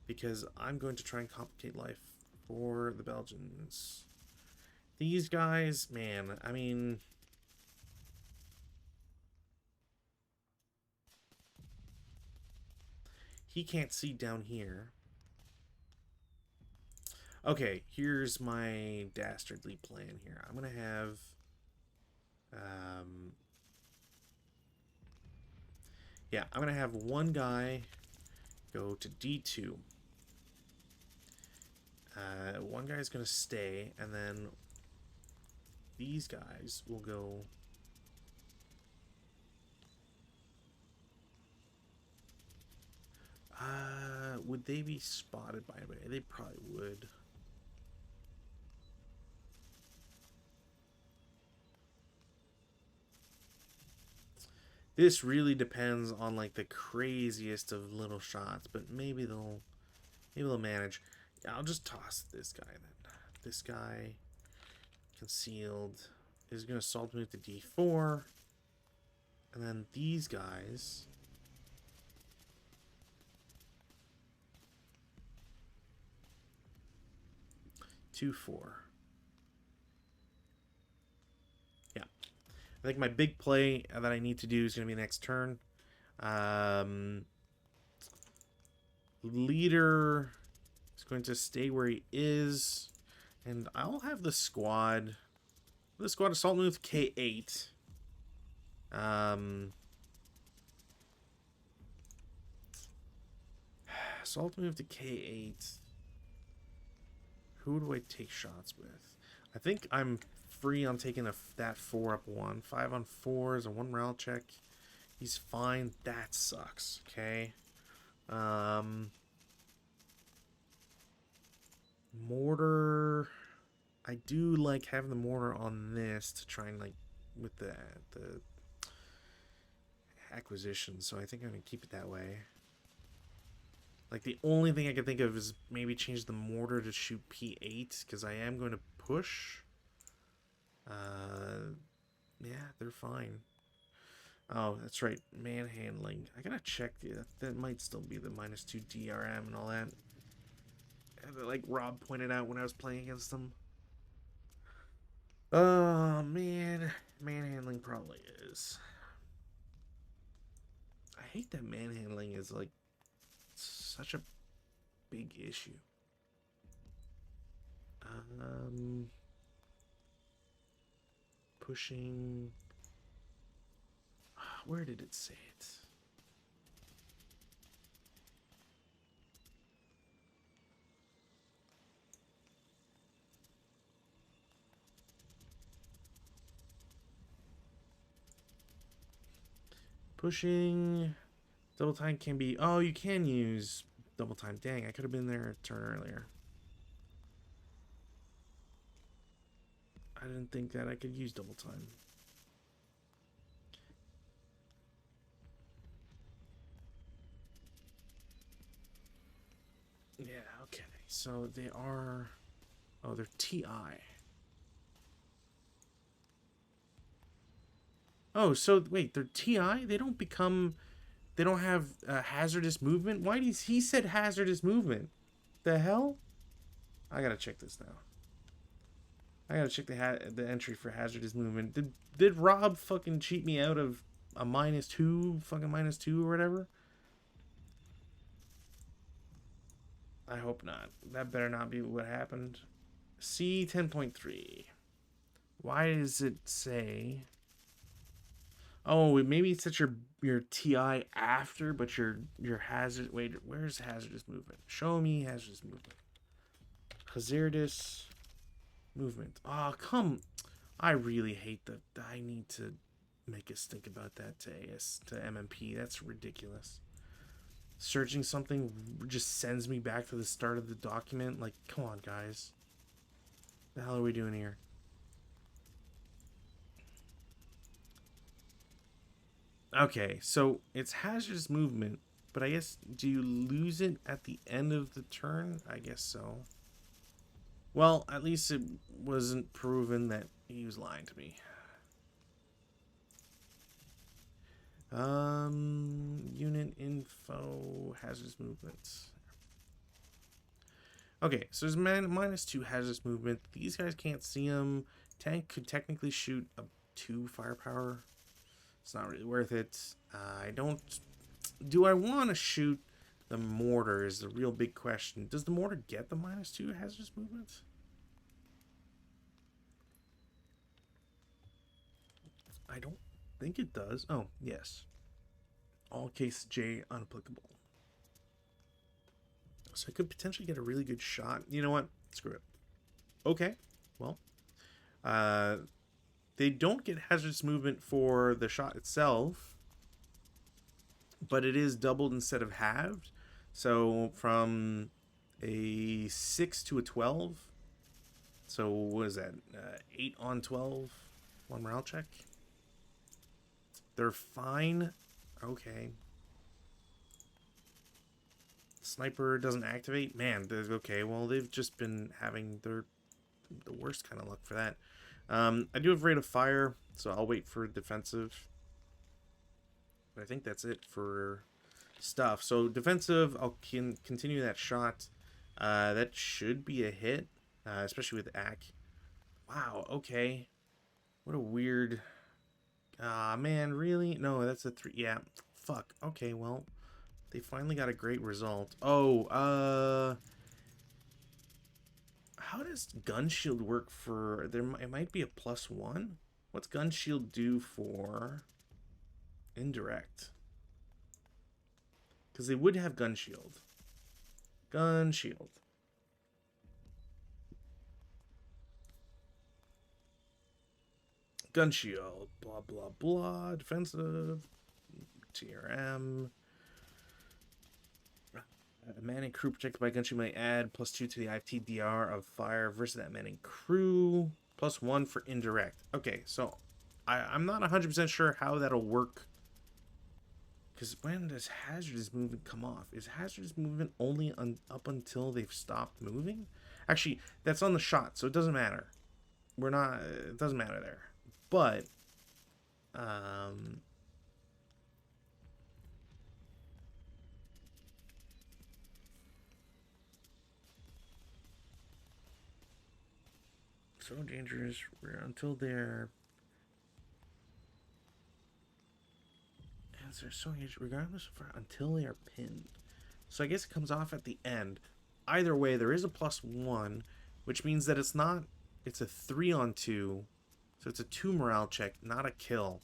Because I'm going to try and complicate life for the Belgians. These guys, man, I mean... He can't see down here. Okay, here's my dastardly plan here. I'm going to have... yeah, I'm going to have one guy go to D2. One guy's going to stay, and then these guys will go... would they be spotted by anybody? They probably would. This really depends on like the craziest of little shots, but maybe they'll manage. I'll just toss this guy then. This guy concealed is going to assault move to D4, and then these guys. 2, 4. Yeah. I think my big play that I need to do is going to be next turn. Leader is going to stay where he is. And I'll have the squad. The squad assault move K8. Assault move to K8. Who do I take shots with? I think I'm free on taking that 4 up 1. 5 on 4 is a 1 morale check. He's fine. That sucks. Okay. Mortar. I do like having the mortar on this to try and, like, with the acquisition, so I think I'm gonna keep it that way. Like, the only thing I can think of is maybe change the mortar to shoot P8, because I am going to push. Yeah, they're fine. Oh, that's right, manhandling. I gotta check, that might still be the -2 DRM and all that. Like Rob pointed out when I was playing against them. Oh, man. Manhandling probably is. I hate that manhandling is, like, such a big issue. Pushing. Where did it say it? Pushing. Double time can be... Oh, you can use double time. Dang, I could have been there a turn earlier. I didn't think that I could use double time. Yeah, okay. So they are... Oh, they're TI. Oh, so wait, they're TI? They don't become... They don't have hazardous movement? Why did he said hazardous movement? The hell? I gotta check this now. I gotta check the entry for hazardous movement. Did Rob fucking cheat me out of a -2, fucking -2 or whatever? I hope not. That better not be what happened. C 10.3. Why does it say? Oh, maybe it's that your TI after, but your hazard. Wait, where's hazardous movement? Show me hazardous movement. Hazardous movement. Oh, come. I really hate that. I need to make us think about that to MMP. That's ridiculous. Searching something just sends me back to the start of the document. Like, come on, guys. The hell are we doing here? Okay, so it's hazardous movement, but I guess, do you lose it at the end of the turn? I guess so. Well, at least it wasn't proven that he was lying to me. Unit info, hazardous movements. Okay, so there's -2 hazardous movement. These guys can't see them. Tank could technically shoot a 2 firepower. It's not really worth it. I don't... Do I want to shoot the mortar is the real big question. Does the mortar get the -2 hazardous movement? I don't think it does. Oh, yes. All case J unapplicable. So I could potentially get a really good shot. You know what? Screw it. Okay. Well, they don't get hazardous movement for the shot itself, but it is doubled instead of halved. So from a 6 to a 12. So what is that? 8 on 12. 1 morale check. They're fine. Okay. Sniper doesn't activate. Man, okay. Well, they've just been having the worst kind of luck for that. I do have rate of fire, so I'll wait for defensive. But I think that's it for stuff. So defensive, I'll continue that shot. That should be a hit, especially with AC. Wow, okay. What a weird... Ah, man, really? No, that's a 3. Yeah, fuck. Okay, well, they finally got a great result. Oh, how does gun shield work for... It might be a +1. What's gun shield do for indirect? Because they would have gun shield. Gun shield. gun shield, blah, blah, blah, defensive, TRM. A Manning crew protected by gun shield may add +2 to the ITDR of fire versus that Manning crew. +1 for indirect. Okay, so I'm not 100% sure how that'll work. Because when does hazardous movement come off? Is hazardous movement only up until they've stopped moving? Actually, that's on the shot, so it doesn't matter. It doesn't matter there. But, so dangerous until they're so dangerous regardless of until they are pinned. So I guess it comes off at the end. Either way, there is a +1, which means that it's a 3-on-2, so it's a 2 morale check, not a kill.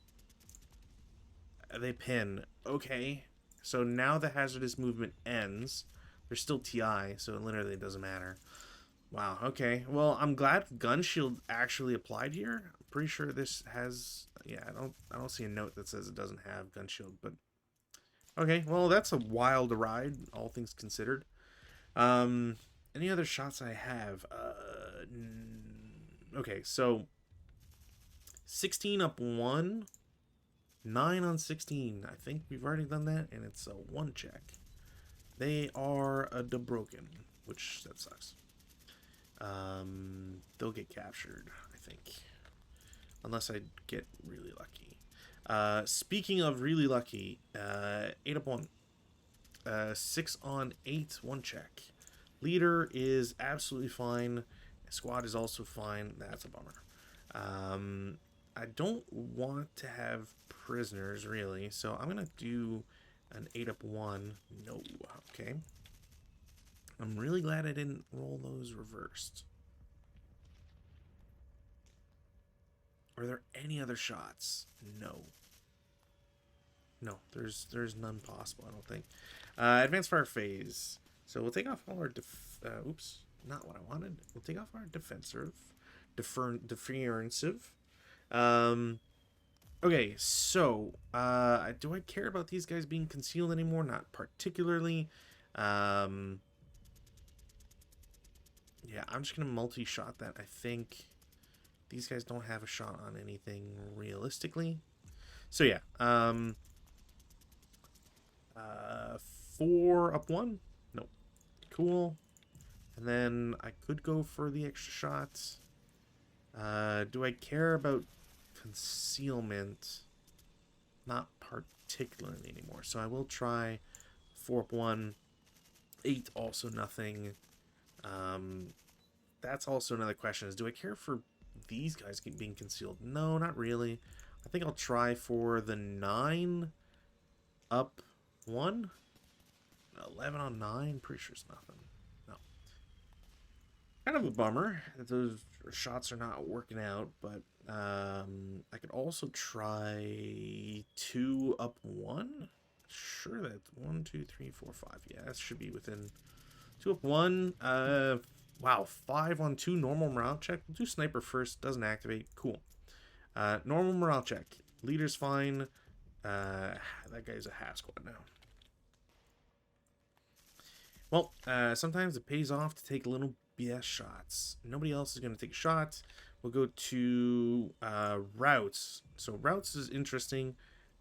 They pin. Okay, so now the hazardous movement ends. There's still TI, so it literally doesn't matter. Wow, okay. Well, I'm glad gun shield actually applied here. I'm pretty sure this has... Yeah, I don't see a note that says it doesn't have gun shield, but... Okay, well, that's a wild ride, all things considered. Any other shots I have? Okay, so... 16 up 1. 9 on 16. I think we've already done that, and it's a 1 check. They are broken, which that sucks. They'll get captured, I think. Unless I get really lucky. Speaking of really lucky, 8 up 1. 6 on 8, 1 check. Leader is absolutely fine. Squad is also fine. That's a bummer. I don't want to have prisoners, really, so I'm going to do an 8 up 1. No. Okay. I'm really glad I didn't roll those reversed. Are there any other shots? No. No, there's none possible, I don't think. Advanced fire phase. So we'll take off all our oops, not what I wanted. We'll take off our defensive. Defensive. Okay, so do I care about these guys being concealed anymore? Not particularly. Yeah, I'm just gonna multi-shot that. I think these guys don't have a shot on anything realistically. So yeah, 4 up 1. Nope. Cool. And then I could go for the extra shots. Do I care about concealment? Not particularly anymore. So I will try 4 up 1. 8 also nothing. That's also another question is, do I care for these guys being concealed? No, not really. I think I'll try for the 9 up 1. 11 on 9. Pretty sure it's nothing. No. Kind of a bummer that those shots are not working out, but I could also try 2 up 1. Sure, that's 1, 2, 3, 4, 5. Yeah, that should be within 2 up 1. Wow, 5 on 2 normal morale check. We'll do sniper first. Doesn't activate. Cool. Normal morale check. Leader's fine. That guy's a half squad now. Well, sometimes it pays off to take little BS shots. Nobody else is going to take shots. We'll go to routes. So routes is interesting.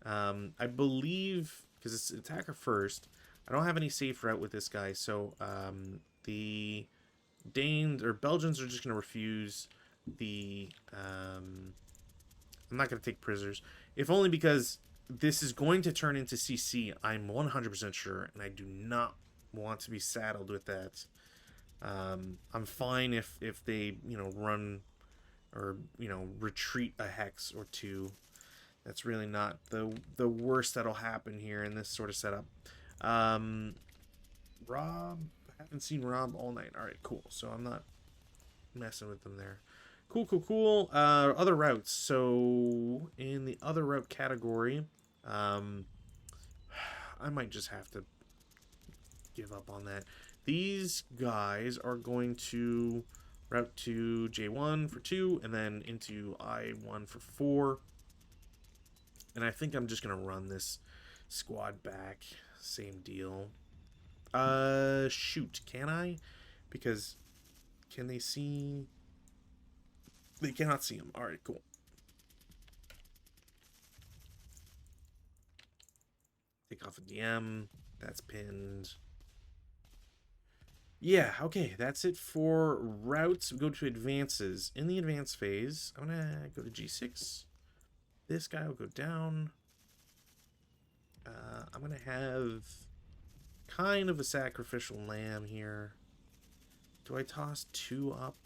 I believe, because it's attacker first, I don't have any safe route with this guy. So the Danes or Belgians are just going to refuse the... I'm not going to take prisoners. If only because this is going to turn into CC. I'm 100% sure, and I do not want to be saddled with that. I'm fine if they, run or, retreat a hex or 2. That's really not the worst that'll happen here in this sort of setup. Rob, I haven't seen Rob all night. All right, cool. So I'm not messing with them there. Cool. Other routes. So in the other route category, I might just have to give up on that. These guys are going to Route to J1 for 2, and then into I1 for 4. And I think I'm just going to run this squad back. Same deal. Shoot, can I? Because, can they see? They cannot see him. Alright, cool. Take off a DM. That's pinned. Yeah, okay, that's it for routes. We go to advances. In the advance phase, I'm going to go to G6. This guy will go down. I'm going to have kind of a sacrificial lamb here. Do I toss 2 up?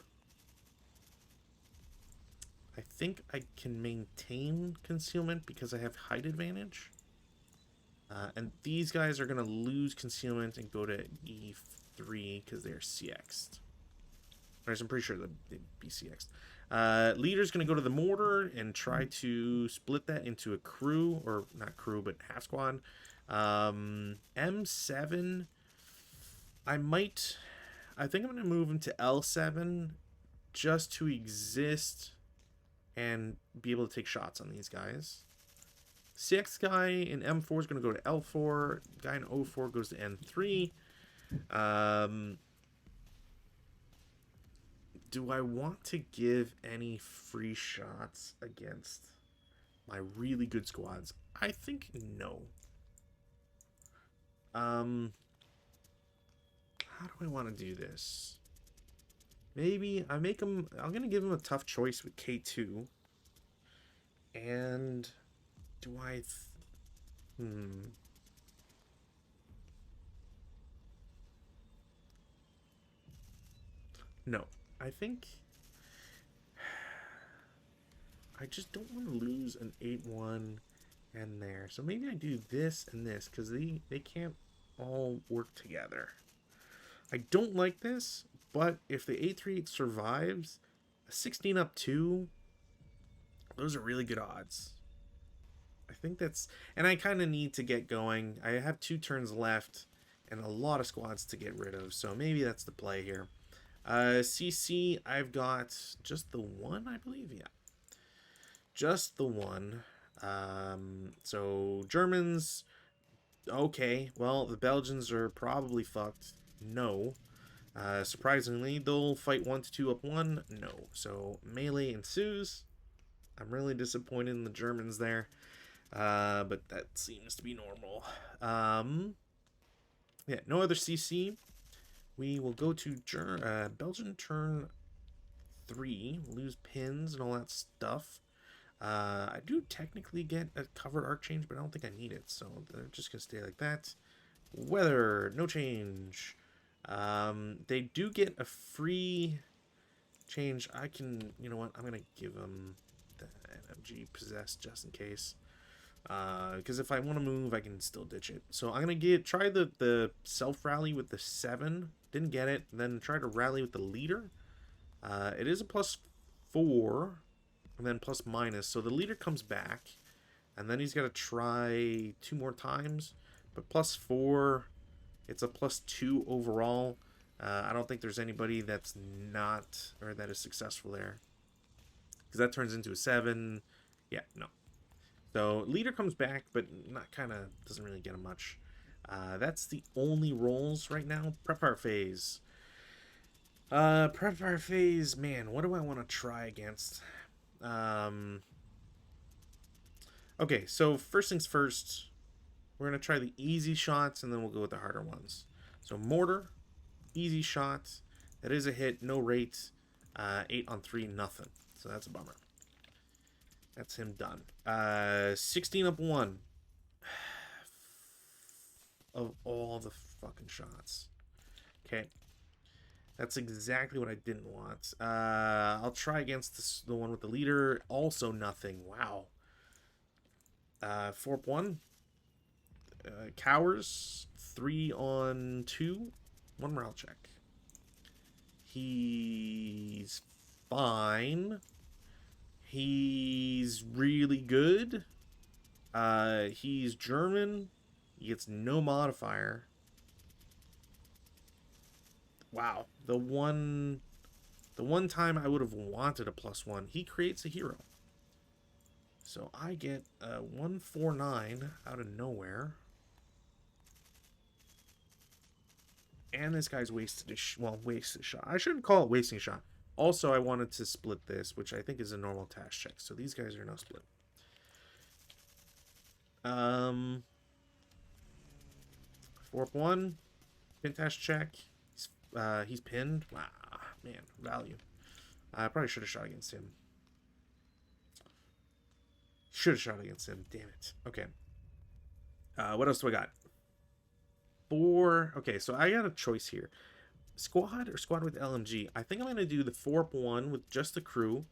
I think I can maintain concealment because I have height advantage. And these guys are going to lose concealment and go to E3 because they're CX'd. Whereas I'm pretty sure they'd be CX'd. Leader's going to go to the mortar and try to split that into a crew, or not crew, but half squad. M7, I think I'm going to move him to L7 just to exist and be able to take shots on these guys. CX guy in M4 is going to go to L4. Guy in O4 goes to N3. Do I want to give any free shots against my really good squads? I think no. How do I want to do this? Maybe I make him... I'm going to give him a tough choice with K2. And... do I... No. I think... I just don't want to lose an 8-1 and there. So maybe I do this and this, because they can't all work together. I don't like this, but if the 8-3 survives, a 16 up 2, those are really good odds. I think that's... and I kind of need to get going. I have 2 turns left and a lot of squads to get rid of, so maybe that's the play here. CC, I've got just the one, I believe. Yeah. Just the one. So, Germans... okay, well, the Belgians are probably fucked. No. Surprisingly, they'll fight 1 to 2 up 1. No. So, melee ensues. I'm really disappointed in the Germans there. But that seems to be normal. Yeah, no other CC. We will go to Belgian turn 3. Lose pins and all that stuff. I do technically get a covered arc change, but I don't think I need it. So they're just going to stay like that. Weather, no change. They do get a free change. I can, you know what? I'm going to give them the NMG possessed just in case. Because if I want to move, I can still ditch it. So I'm going to try the self-rally with the 7. Didn't get it. And then try to rally with the leader. It is a +4. And then plus minus. So the leader comes back. And then he's got to try 2 more times. But +4, it's a +2 overall. I don't think there's anybody that's not, or that is successful there. Because that turns into a 7. Yeah, no. So leader comes back, but not doesn't really get him much. That's the only rolls right now. Prepar phase. Prepar phase, man, what do I want to try against? Okay, so first things first, we're going to try the easy shots, and then we'll go with the harder ones. So mortar, easy shot. That is a hit, no rate. 8 on 3, nothing. So that's a bummer. That's him done. 16 up 1. Of all the fucking shots. Okay. That's exactly what I didn't want. I'll try against the one with the leader. Also nothing. Wow. 4 up 1. Cowers. 3 on 2. 1 morale check. He's fine. He's really good. He's German. He gets no modifier. Wow. The one The one time I would have wanted a +1, he creates a hero. So I get a 149 out of nowhere. And this guy's wasted a shot. I shouldn't call it wasting a shot. Also, I wanted to split this, which I think is a normal task check. So these guys are no split. 4-1. Pin task check. He's pinned. Wow, man, value. I probably should have shot against him. Should have shot against him. Damn it. Okay. What else do I got? 4. Okay, so I got a choice here. Squad or squad with LMG? I think I'm going to do the 4-1 with just the crew.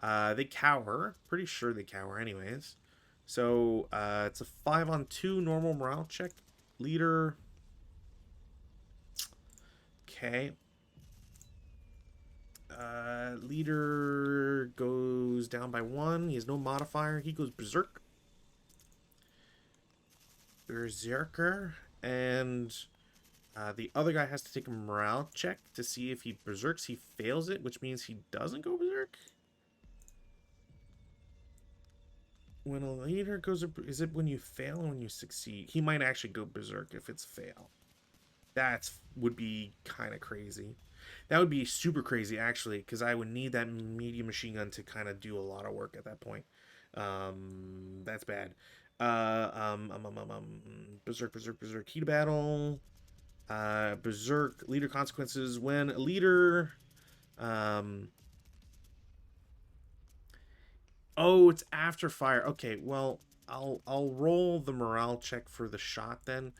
They cower. Pretty sure they cower anyways. So it's a 5-on-2 normal morale check. Leader. Okay. Leader goes down by 1. He has no modifier. He goes berserk. Berserker. And the other guy has to take a morale check to see if he berserks. He fails it, which means he doesn't go berserk. When a leader goes... Is it when you fail or when you succeed? He might actually go berserk if it's fail. That would be kind of crazy. That would be super crazy, actually, because I would need that medium machine gun to kind of do a lot of work at that point. That's bad. Berserk, key to battle. Berserk, leader consequences. When a leader... Oh, it's after fire. Okay, well, I'll roll the morale check for the shot then.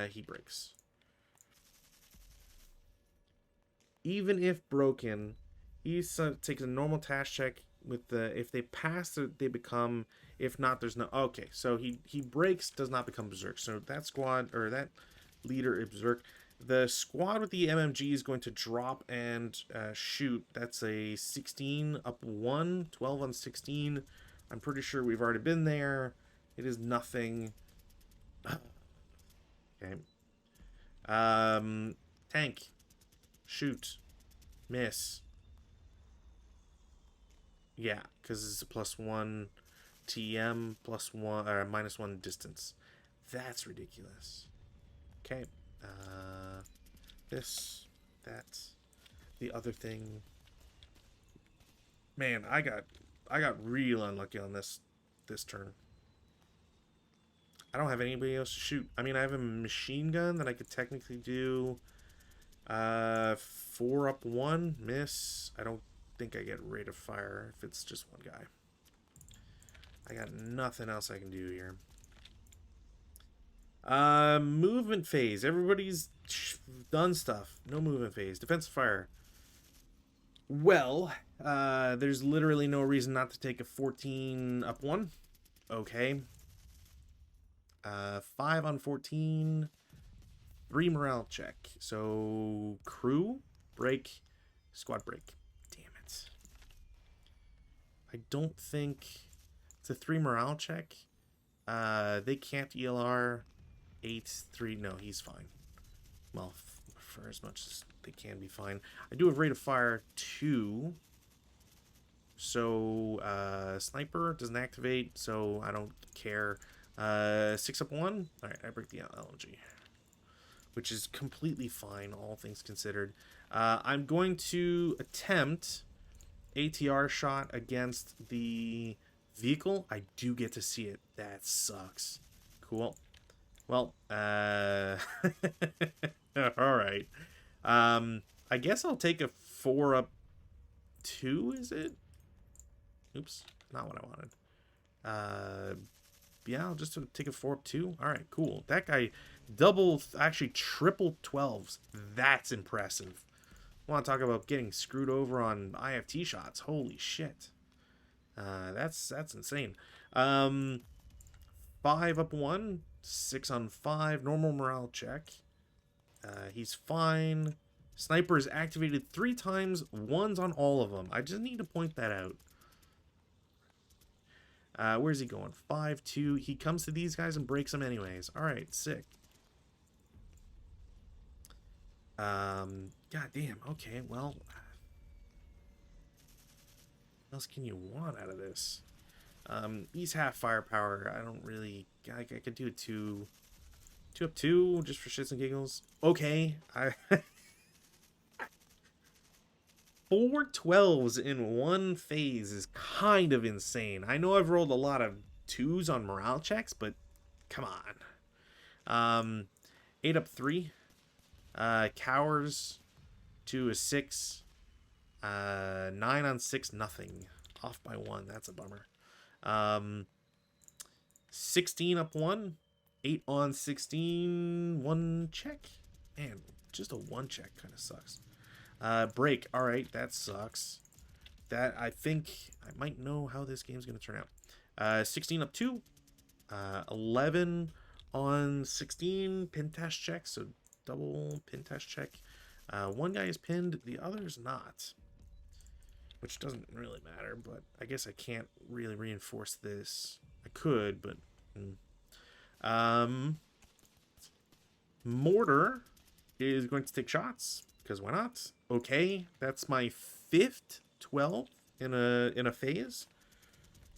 He breaks. Even if broken, he takes a normal task check with the... If they pass, they become... If not, there's no... Okay, so he breaks, does not become berserk. So that squad, or that leader is berserk. The squad with the MMG is going to drop and shoot. That's a 16 up 1, 12 on 16. I'm pretty sure we've already been there. It is nothing. Okay. Tank. Shoot. Miss. Yeah, because it's a +1 TM, +1 or -1 distance. That's ridiculous. Okay. This, that, the other thing. Man, I got real unlucky on this turn. I don't have anybody else to shoot. I mean, I have a machine gun that I could technically do 4 up 1, miss. I don't think I get rate of fire if it's just one guy. I got nothing else I can do here. Movement phase. Everybody's done stuff. No movement phase. Defensive fire. Well, there's literally no reason not to take a 14 up 1. Okay. 5 on 14. 3 morale check. So, crew, break, squad break. Damn it. I don't think it's a 3 morale check. They can't ELR 8-3. No, he's fine. Well, for as much as they can be fine. I do have rate of fire 2. So, sniper doesn't activate, so I don't care. 6 up 1. Alright, I break the LMG. Which is completely fine, all things considered. I'm going to attempt ATR shot against the vehicle. I do get to see it. That sucks. Cool. Well, alright. I guess I'll take a 4 up 2, is it? Oops, not what I wanted. Yeah, I'll just take a 4 up 2. Alright, cool. That guy actually triple 12s. That's impressive. I want to talk about getting screwed over on IFT shots. Holy shit. That's insane. 5 up 1, 6 on 5, normal morale check. He's fine. Sniper is activated 3 times, 1's on all of them. I just need to point that out. Where's he going? 5-2. He comes to these guys and breaks them anyways. Alright, sick. God damn. Okay, well, else can you want out of this? He's half firepower. I don't really. I could do it two up two just for shits and giggles. Okay, I 4 12s in one phase is kind of insane. I know I've rolled a lot of 2s on morale checks, but come on. 8 up 3. Cowers 2 is 6. 9 on 6, nothing. Off by 1. That's a bummer. 16 up 1. 8 on 16. 1 check. Man, just a 1 check kind of sucks. Break. Alright, that sucks. That, I think, I might know how this game's going to turn out. 16 up 2. 11 on 16. Pin test check, so double pin test check. One guy is pinned, the other is not. Which doesn't really matter, but I guess I can't really reinforce this. I could, but... Mortar is going to take shots, because why not? Okay, that's my 5th 12 in a phase.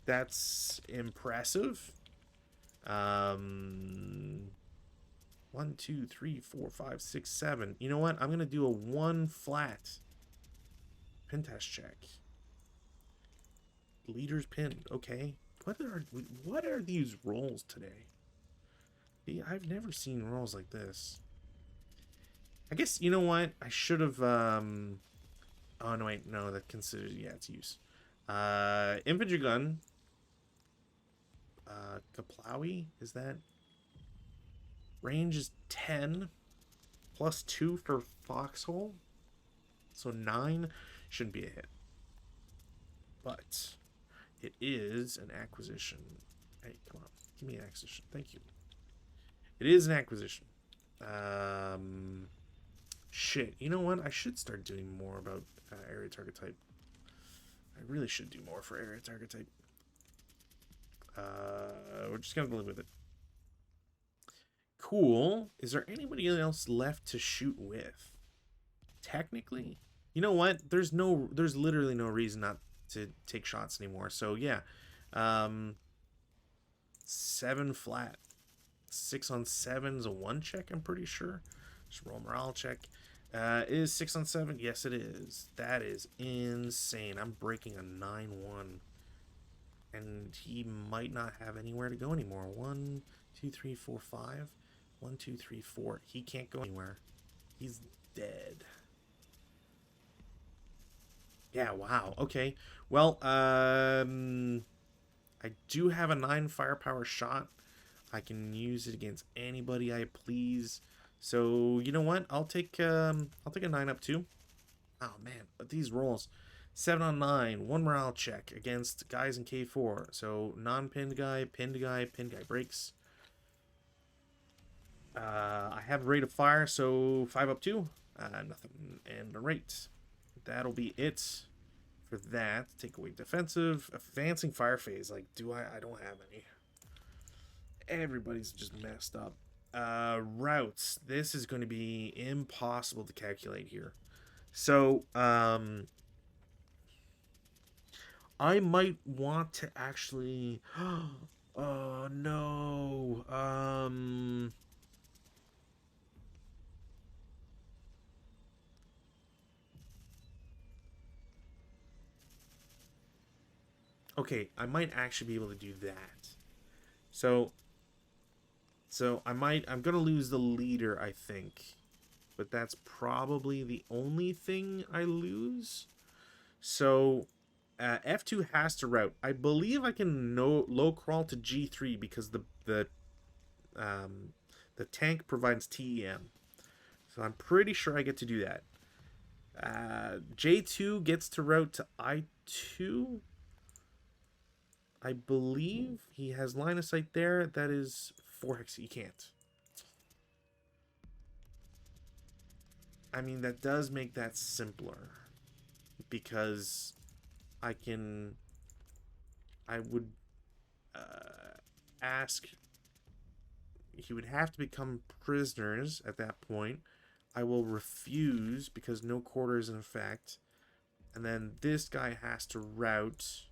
That's impressive. 1, 2, 3, 4, 5, 6, 7. You know what? I'm gonna do a 1 flat pin test check. Leaders pinned. Okay. What are these rolls today? I've never seen rolls like this. I guess, you know what? I should have, oh, no, wait. No, that considers, yeah, it's use. Infantry gun. Kaplawi, is that? Range is 10. Plus 2 for foxhole. So 9 shouldn't be a hit. But it is an acquisition. Hey, come on. Give me an acquisition. Thank you. It is an acquisition. Shit. You know what? I should start doing more about area target type. I really should do more for area target type. We're just going to live with it. Cool. Is there anybody else left to shoot with? Technically. You know what? There's literally no reason not to take shots anymore. So yeah. 7 flat. 6 on 7 is a 1 check, I'm pretty sure. Just roll morale check. Is 6 on 7? Yes, it is. That is insane. I'm breaking a 9-1. And he might not have anywhere to go anymore. 1, 2, 3, 4, 5. 1, 2, 3, 4. He can't go anywhere. He's dead. Yeah, wow. Okay. Well, I do have a 9 firepower shot. I can use it against anybody I please. So, you know what? I'll take a 9 up 2. Oh man, these rolls. 7 on 9, 1 morale check against guys in K4. So non-pinned guy, pinned guy breaks. I have a rate of fire, so 5 up 2. Nothing. And a rate. That'll be it for that. Take away defensive. Advancing fire phase. Like, I don't have any. Everybody's just messed up. Routes. This is going to be impossible to calculate here. So, I might want to actually... Oh, no. Okay, I might actually be able to do that. So I'm gonna lose the leader, I think. But that's probably the only thing I lose. So F2 has to route. I believe I can low crawl to G3 because the tank provides TEM. So I'm pretty sure I get to do that. J2 gets to route to I2. I believe he has line of sight there. That is 4 hex. He can't. I mean, that does make that simpler. Because I would ask... He would have to become prisoners at that point. I will refuse because no quarter is in effect. And then this guy has to route.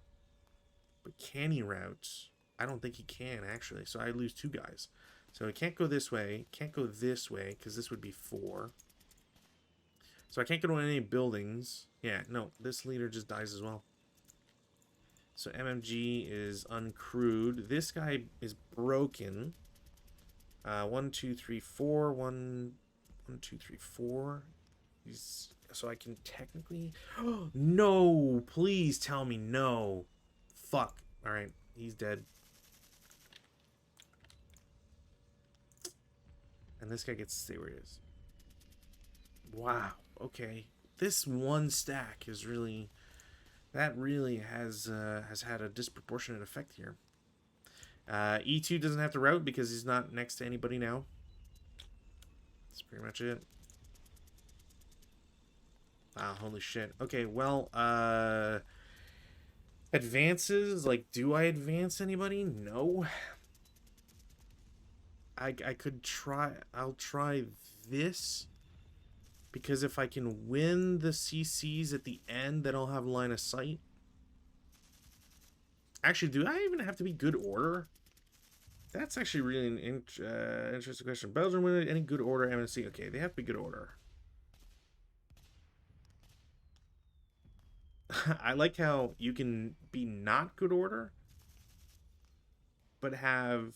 But can he route? I don't think he can, actually. So I lose 2 guys. So he can't go this way. Can't go this way, because this would be 4. So I can't go to any buildings. Yeah, no. This leader just dies as well. So MMG is uncrewed. This guy is broken. 1, 2, 3, 4. 1, 2, 3, 4. So I can technically... No! Please tell me no. Fuck. Alright, he's dead. And this guy gets to stay where he is. Wow. Okay. This one stack is really... That really has had a disproportionate effect here. E2 doesn't have to route because he's not next to anybody now. That's pretty much it. Wow, holy shit. Okay, well, advances, like, do I advance anybody? No. I could try, I'll try this. Because if I can win the CCs at the end, then I'll have line of sight. Actually, do I even have to be good order? That's actually really an interesting question. Belgium win any good order MNC? Okay, they have to be good order. I like how you can be not good order, but have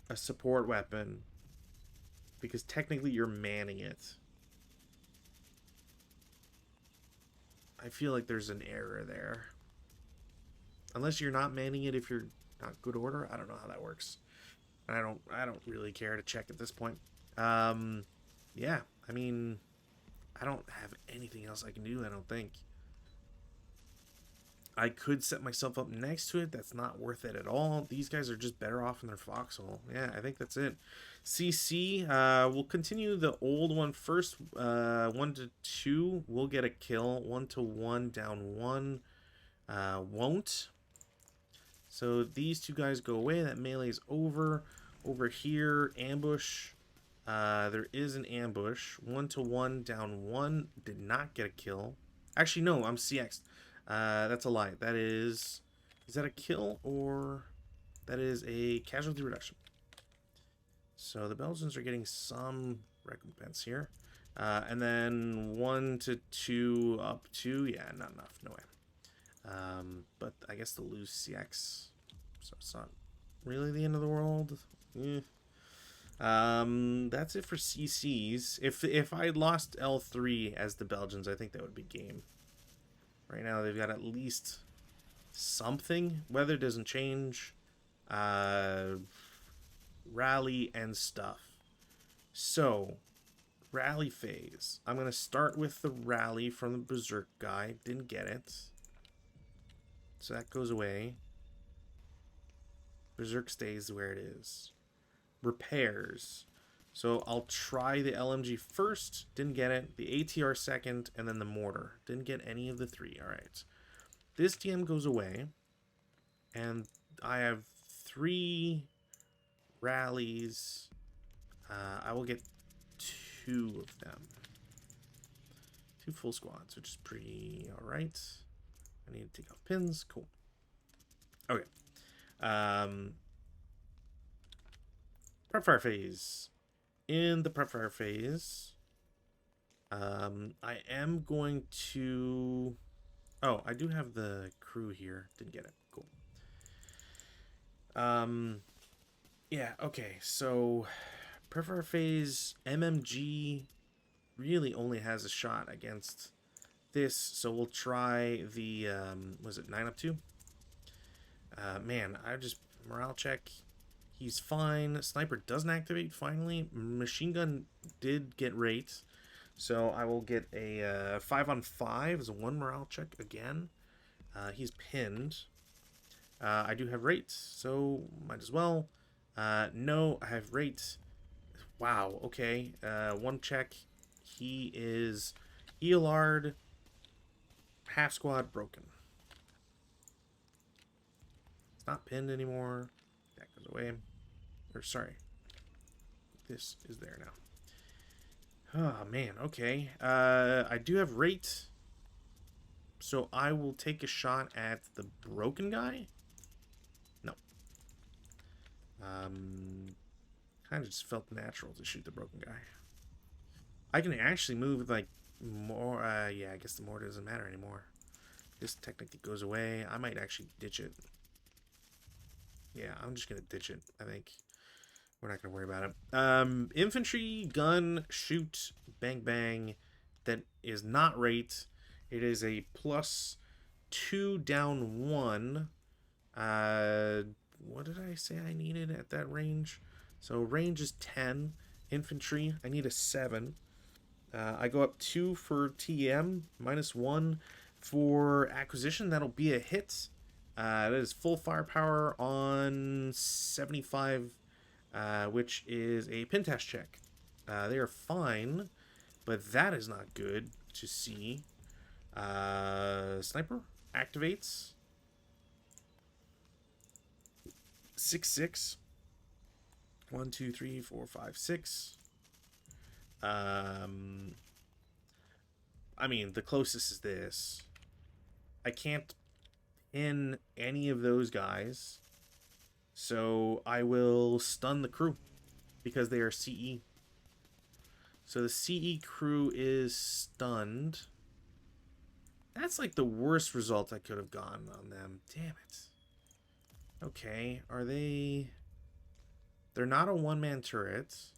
a support weapon. Because technically you're manning it. I feel like there's an error there. Unless you're not manning it if you're not good order. I don't know how that works. And I don't really care to check at this point. Yeah, I mean, I don't have anything else I can do, I don't think. I could set myself up next to it. That's not worth it at all. These guys are just better off in their foxhole. Yeah, I think that's it. CC, we'll continue the old one first. 1 to 2, we'll get a kill. 1 to 1, down 1. Won't. So these 2 guys go away. That melee is over. Over here, ambush. There is an ambush. 1 to 1, down 1. Did not get a kill. Actually, no, I'm CX'd. That's a lie. That is that a kill or that is a casualty reduction? So the Belgians are getting some recompense here. And then 1 to 2 up 2. Yeah, not enough. No way. But I guess they'll lose CX. So it's not really the end of the world. That's it for CCs. If I lost L3 as the Belgians, I think that would be game. Right now, they've got at least something. Weather doesn't change. Rally and stuff. So, rally phase. I'm going to start with the rally from the Berserk guy. Didn't get it. So that goes away. Berserk stays where it is. Repairs. So I'll try the LMG first. Didn't get it. The ATR second. And then the mortar. Didn't get any of the 3. Alright. This DM goes away. And I have 3 rallies. I will get 2 of them. 2 full squads, which is pretty alright. I need to take off pins. Cool. Okay. Prep fire phase. In the prep fire phase, I am going to... Oh, I do have the crew here. Didn't get it. Cool. Yeah, okay. So, prep fire phase, MMG really only has a shot against this. So we'll try the, was it 9 up 2? Man, I just... Morale check. He's fine. Sniper doesn't activate, finally. Machine gun did get rate. So I will get a 5-on-5 as a 1 morale check again. He's pinned. I do have rate, so might as well. No, I have rate. Wow, okay. 1 check. He is ELR'd. Half squad broken. It's not pinned anymore. That goes away. Or sorry, this is there Oh, man. Okay. I do have rate. So I will take a shot at the broken guy. No. Kind of just felt natural to shoot the broken guy. I can actually move, like, more. Yeah, I guess the more doesn't matter anymore. This technically goes away. I might actually ditch it. Yeah, I'm just going to ditch it, I think. We're not going to worry about it. Infantry, gun, shoot, bang, bang. That is not rate. It is a +2 down 1. What did I say I needed at that range? So range is 10. Infantry, I need a 7. I go up 2 for TM, -1 for acquisition. That'll be a hit. That is full firepower on 75, which is a pin test check. They are fine, but that is not good to see. Sniper activates. 6/6. 1, 2, 3, 4, 5, 6. I mean, the closest is this. I can't pin any of those guys, so I will stun the crew because they are CE. So the CE crew is stunned. That's like the worst result I could have gotten on them. Damn it. Okay, are they... They're not a one-man turret,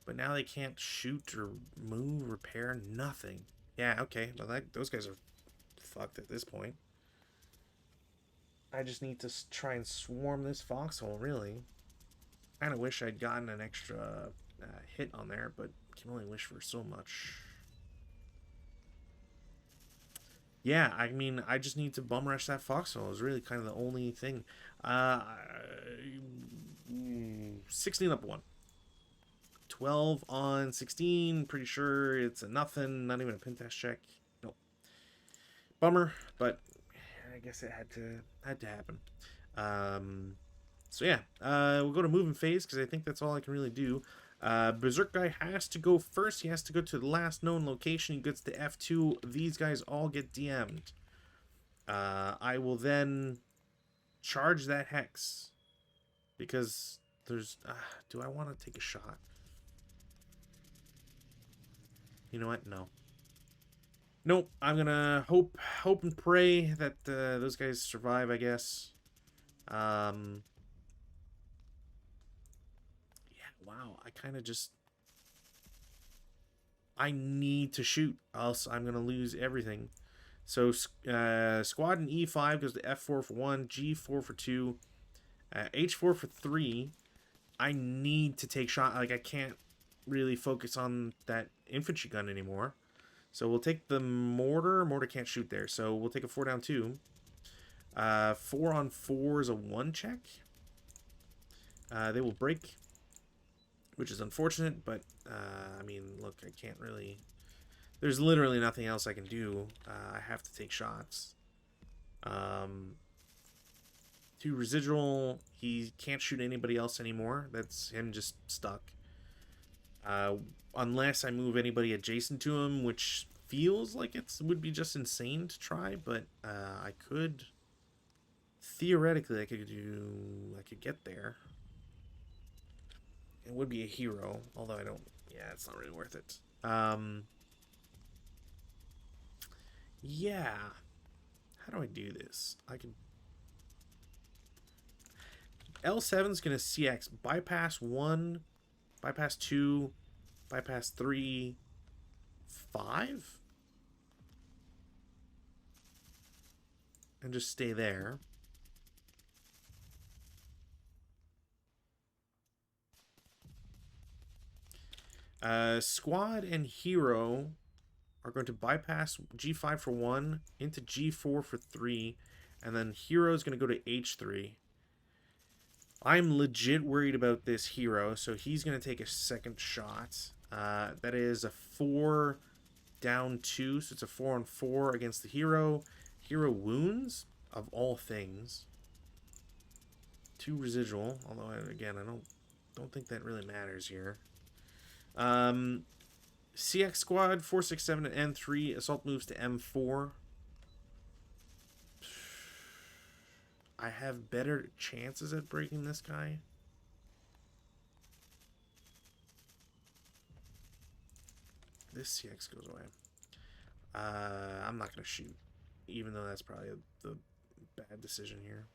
but now they can't shoot or move, repair, nothing. Yeah, okay, well, those guys are fucked at this point. I just need to try and swarm this foxhole, really. Kind of wish I'd gotten an extra hit on there, but can only wish for so much. Yeah, I mean, I just need to bum rush that foxhole. Is really kind of the only thing. 16 up 1. 12 on 16. Pretty sure it's a nothing. Not even a pin test check. Nope. Bummer, but I guess it had to happen. So yeah, we'll go to moving phase because I think that's all I can really do. Berserk guy has to go first. He has to go to the last known location. He gets to F2. These guys all get DM'd. I will then charge that hex because there's... do I want to take a shot? You know what? No. Nope. I'm gonna hope and pray that those guys survive, I guess. Yeah, wow. I kind of just... I need to shoot, else I'm gonna lose everything. So squad in E5 goes to F4 for 1, G4 for 2, H4 for 3. I need to take shot. Like, I can't really focus on that infantry gun anymore. So we'll take the mortar. Mortar can't shoot there. So we'll take a 4 down 2. 4 on 4 is a 1 check. They will break, which is unfortunate, but I mean, look, I can't really... There's literally nothing else I can do. I have to take shots. 2 residual. He can't shoot anybody else anymore. That's him just stuck. Unless I move anybody adjacent to him, which feels like it would be just insane to try, but I could... Theoretically, I could get there. It would be a hero, although I don't... Yeah, it's not really worth it. Yeah. How do I do this? I can... L7's going to CX. Bypass 1, bypass 2, bypass 3, 5? And just stay there. Squad and hero are going to bypass G5 for 1 into G4 for 3, and then hero is going to go to H3. I'm legit worried about this hero, so he's going to take a second shot. That is a 4 down 2, so it's a 4 on 4 against the hero. Hero wounds, of all things. 2 residual, although again, I don't think that really matters here. CX squad 467 to N3. Assault moves to M4. I have better chances at breaking this guy. This CX goes away. I'm not going to shoot, even though that's probably the bad decision here.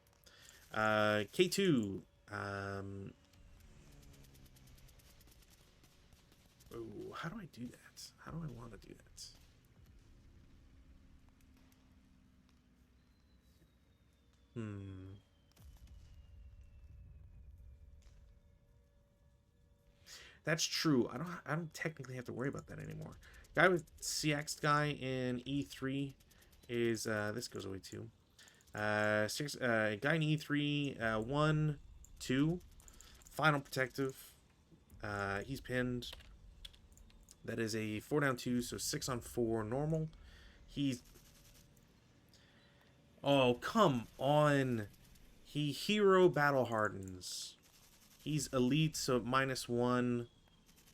K2. Oh, how do I do that? How do I want to do that? That's true. I don't technically have to worry about that anymore. Guy with CX guy in E3 is this goes away too. Guy in E3 1 2 final protective. He's pinned. That is a 4 down 2, so 6 on 4 normal. He's oh, come on. He hero battle hardens. He's elite, so -1.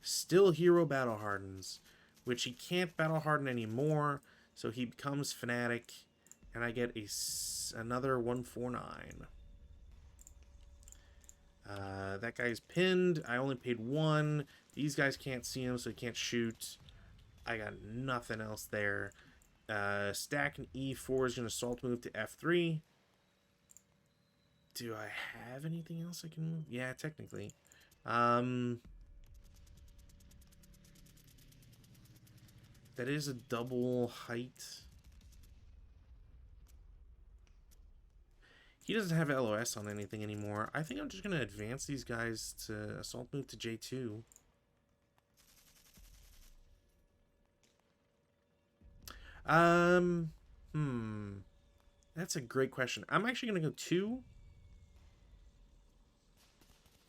Still hero battle hardens, which he can't battle harden anymore, so he becomes fanatic, and I get another 149. That guy's pinned. I only paid 1. These guys can't see him, so he can't shoot. I got nothing else there. Stack and E4 is going to assault move to F3. Do I have anything else I can move? Yeah, technically. That is a double height. He doesn't have LOS on anything anymore. I think I'm just going to advance these guys to assault move to J2. That's a great question. I'm actually going to go 2.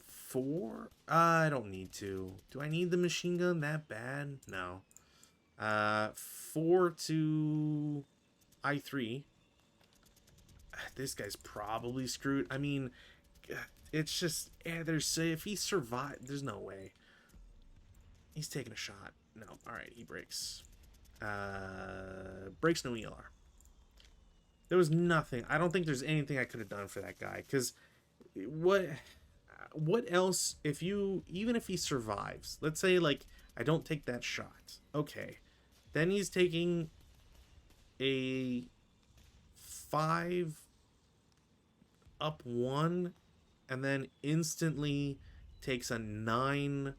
4? I don't need to. Do I need the machine gun that bad? No. 4 to I3. This guy's probably screwed. I mean, it's just, if he survived, there's no way. He's taking a shot. No. All right, he breaks. Breaks no ELR. There was nothing. I don't think there's anything I could have done for that guy. Because what else, even if he survives, let's say, like, I don't take that shot. Okay. Then he's taking a 5 up 1 and then instantly takes a 9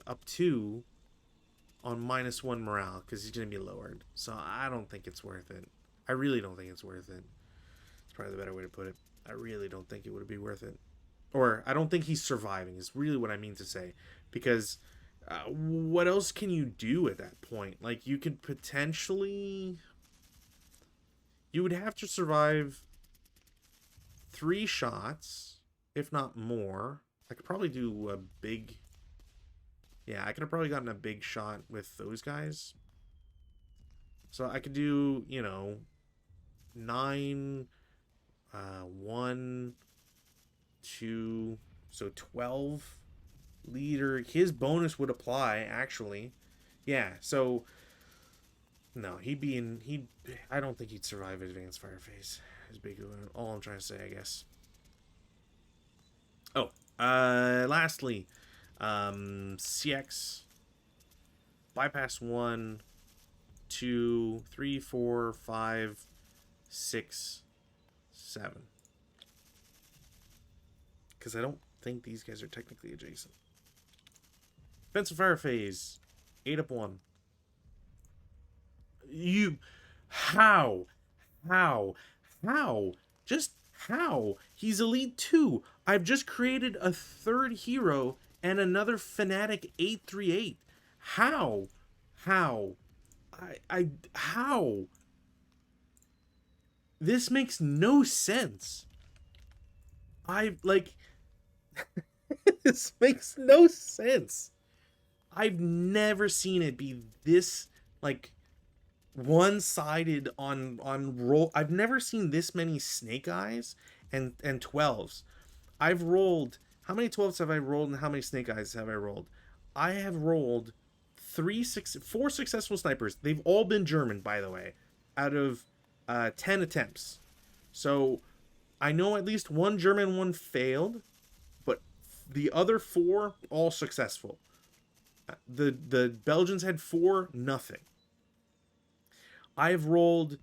up 2 on -1 morale because he's going to be lowered. So I don't think it's worth it. I really don't think it's worth it. It's probably the better way to put it. I really don't think it would be worth it. Or I don't think he's surviving is really what I mean to say. Because what else can you do at that point? Like, you could potentially... You would have to survive 3 shots, if not more. I could probably do a big... Yeah, I could have probably gotten a big shot with those guys. So I could do, 9, 1, 2, so 12 leader. His bonus would apply, actually. Yeah, so... No, I don't think he'd survive advanced fire phase. Is big all I'm trying to say, I guess. Oh, lastly, CX bypass 1, 2, 3, 4, 5, 6, 7. Because I don't think these guys are technically adjacent. Defensive fire phase, 8 up 1. How? Just how? He's elite 2. I've just created a 3rd hero and another fanatic 838. How? How? This makes no sense. This makes no sense. I've never seen it be this, like, one-sided on roll. I've never seen this many snake eyes and 12s. I've rolled, how many 12s have I rolled and how many snake eyes have I rolled? I have rolled 4 successful snipers. They've all been German, by the way, out of 10 attempts. So I know at least one German one failed, but the other 4 all successful. The Belgians had 4, nothing. I've rolled.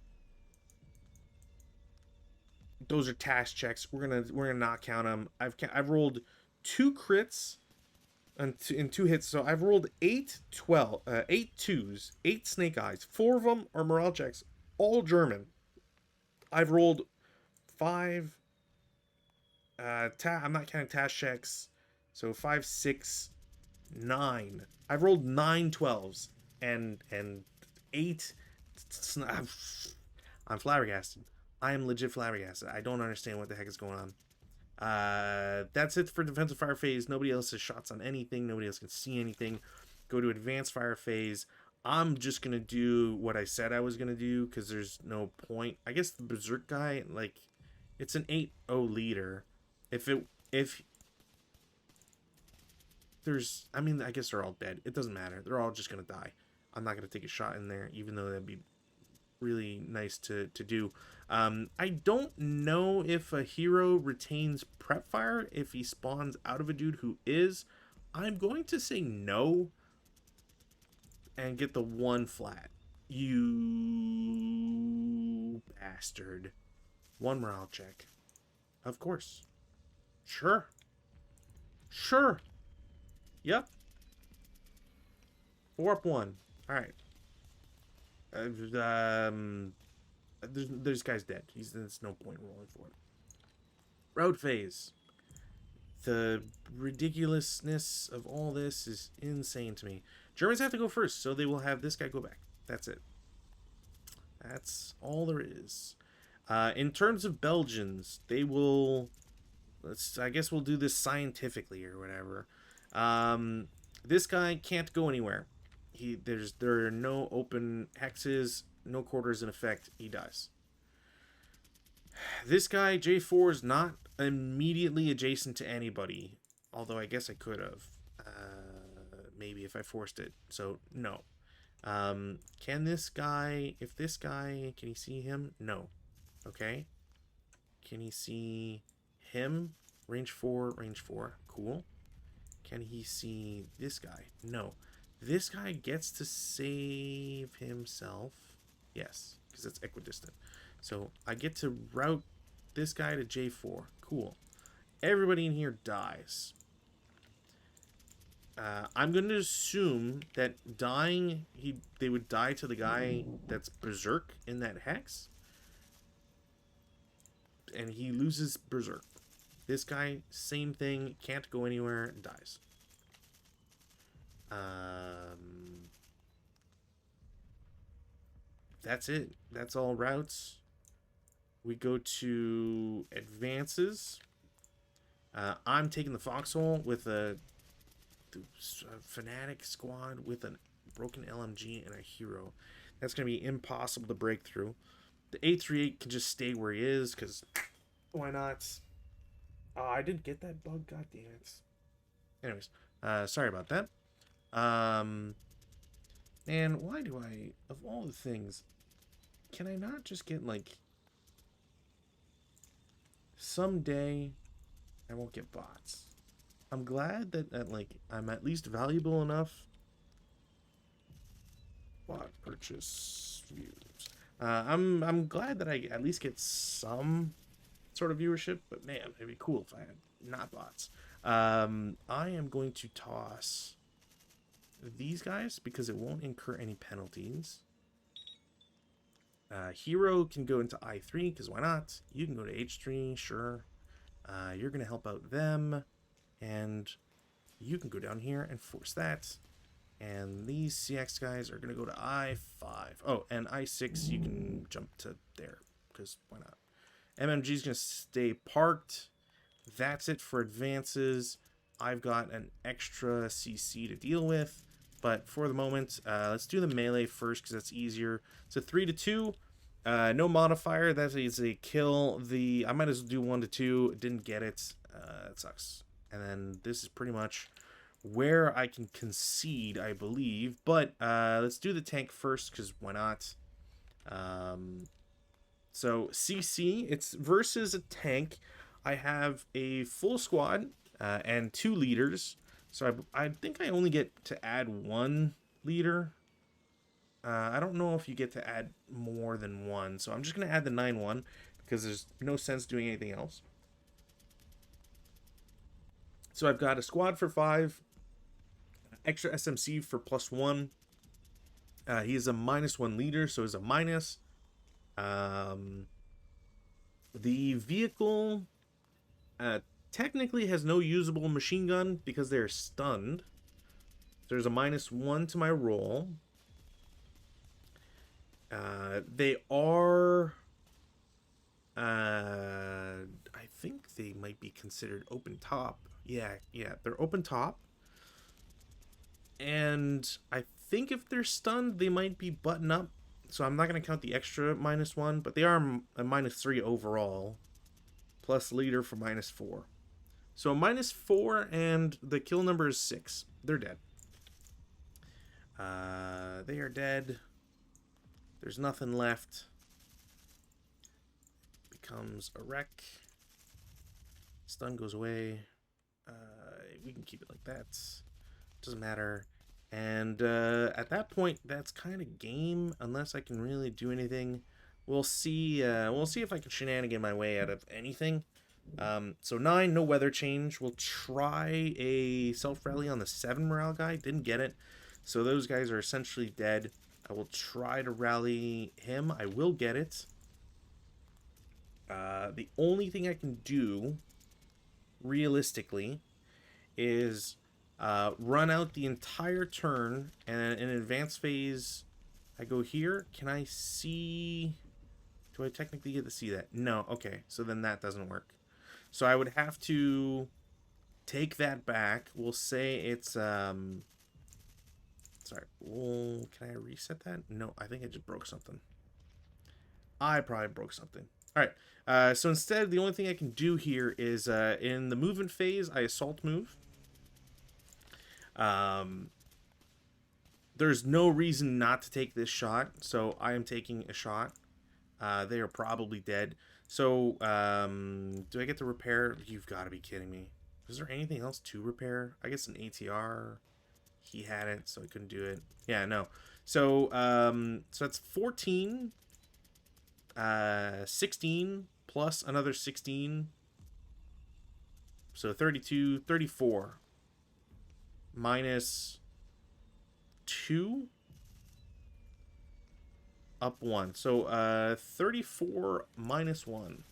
Those are task checks. We're gonna not count them. I've rolled 2 crits in 2 hits. So I've rolled 8 twos, 8 snake eyes. 4 of them are morale checks, all German. I've rolled 5. I'm not counting task checks. So 5, 6, 9. I've rolled 9 12s and 8. I'm flabbergasted. I am legit flabbergasted. I don't understand what the heck is going on. That's it for defensive fire phase. Nobody else has shots on anything. Nobody else can see anything. Go to advanced fire phase. I'm just gonna do what I said I was gonna do because there's no point. I guess the berserk guy, like, it's an 8-0 leader. If there's, I mean, I guess they're all dead. It doesn't matter. They're all just gonna die. I'm not gonna take a shot in there, even though that'd be really nice to do. I don't know if a hero retains prep fire if he spawns out of a dude who is. I'm going to say no and get the 1 flat. You bastard. 1 morale check. Of course. Sure. Yep. 4 up 1. Alright. This guy's dead. There's no point rolling for it. Road phase. The ridiculousness of all this is insane to me. Germans have to go first, so they will have this guy go back. That's it. That's all there is. In terms of Belgians, they will... I guess we'll do this scientifically or whatever. This guy can't go anywhere. There are no open hexes, no quarters in effect. He dies. This guy, J4, is not immediately adjacent to anybody. Although I guess I could have. Maybe if I forced it. So, no. Can this guy... can he see him? No. Okay. Can he see him? Range 4. Cool. Can he see this guy? No. This guy gets to save himself. Yes, because it's equidistant. So I get to route this guy to J4. Cool. Everybody in here dies. I'm going to assume that dying, they would die to the guy that's berserk in that hex. And he loses berserk. This guy, same thing, can't go anywhere, dies. That's it. That's all routes. We go to advances. I'm taking the foxhole with a fanatic squad with a broken LMG and a hero. That's going to be impossible to break through. The 838 can just stay where he is, because why not? Oh, I didn't get that bug. God damn it. Anyways, sorry about that. And why do I, of all the things, can I not just get, like, someday I won't get bots? I'm glad that like, I'm at least valuable enough. Bot purchase views. I'm glad that I at least get some sort of viewership, but man, it'd be cool if I had not bots. I am going to toss these guys because it won't incur any penalties. Hero can go into I3 because why not? You can go to H3, sure. You're going to help out them, and you can go down here and force that. And these CX guys are going to go to I5. Oh, and I6, you can jump to there because why not? MMG is going to stay parked. That's it for advances. I've got an extra CC to deal with. But for the moment, let's do the melee first because that's easier. It's a 3-2. No modifier. That is a kill. I might as well do 1-2. Didn't get it. It sucks. And then this is pretty much where I can concede, I believe. But let's do the tank first, because why not? So CC, it's versus a tank. I have a full squad and 2 leaders. So I think I only get to add 1 leader. I don't know if you get to add more than 1. So I'm just going to add the 9-1 because there's no sense doing anything else. So I've got a squad for 5, extra SMC for +1. He is a -1 leader, so he's a minus. The vehicle technically has no usable machine gun because they're stunned. There's a -1 to my roll. They are... I think they might be considered open top. Yeah, they're open top. And I think if they're stunned, they might be button up. So I'm not going to count the extra -1, but they are a -3 overall. Plus leader for -4. So -4 and the kill number is 6. They're dead. They are dead. There's nothing left. Becomes a wreck. Stun goes away. We can keep it like that. Doesn't matter. And at that point, that's kind of game, unless I can really do anything. We'll see. We'll see if I can shenanigan my way out of anything. So 9, no weather change. We'll try a self-rally on the 7 morale guy. Didn't get it. So those guys are essentially dead. I will try to rally him. I will get it. The only thing I can do, realistically, is run out the entire turn, and in advanced phase, I go here. Can I see... Do I technically get to see that? No. Okay, so then that doesn't work. So I would have to take that back. We'll say it's... Sorry. Well, can I reset that? No, I think I just broke something. I probably broke something. All right. So instead, the only thing I can do here is in the movement phase, I assault move. There's no reason not to take this shot, so I am taking a shot. They are probably dead. So, do I get to repair? You've got to be kidding me. Is there anything else to repair? I guess an ATR. He had it, so I couldn't do it. Yeah, no. So, so that's 14, 16, plus another 16. So 32, 34. Minus 2. Up 1. So, 34 minus 1.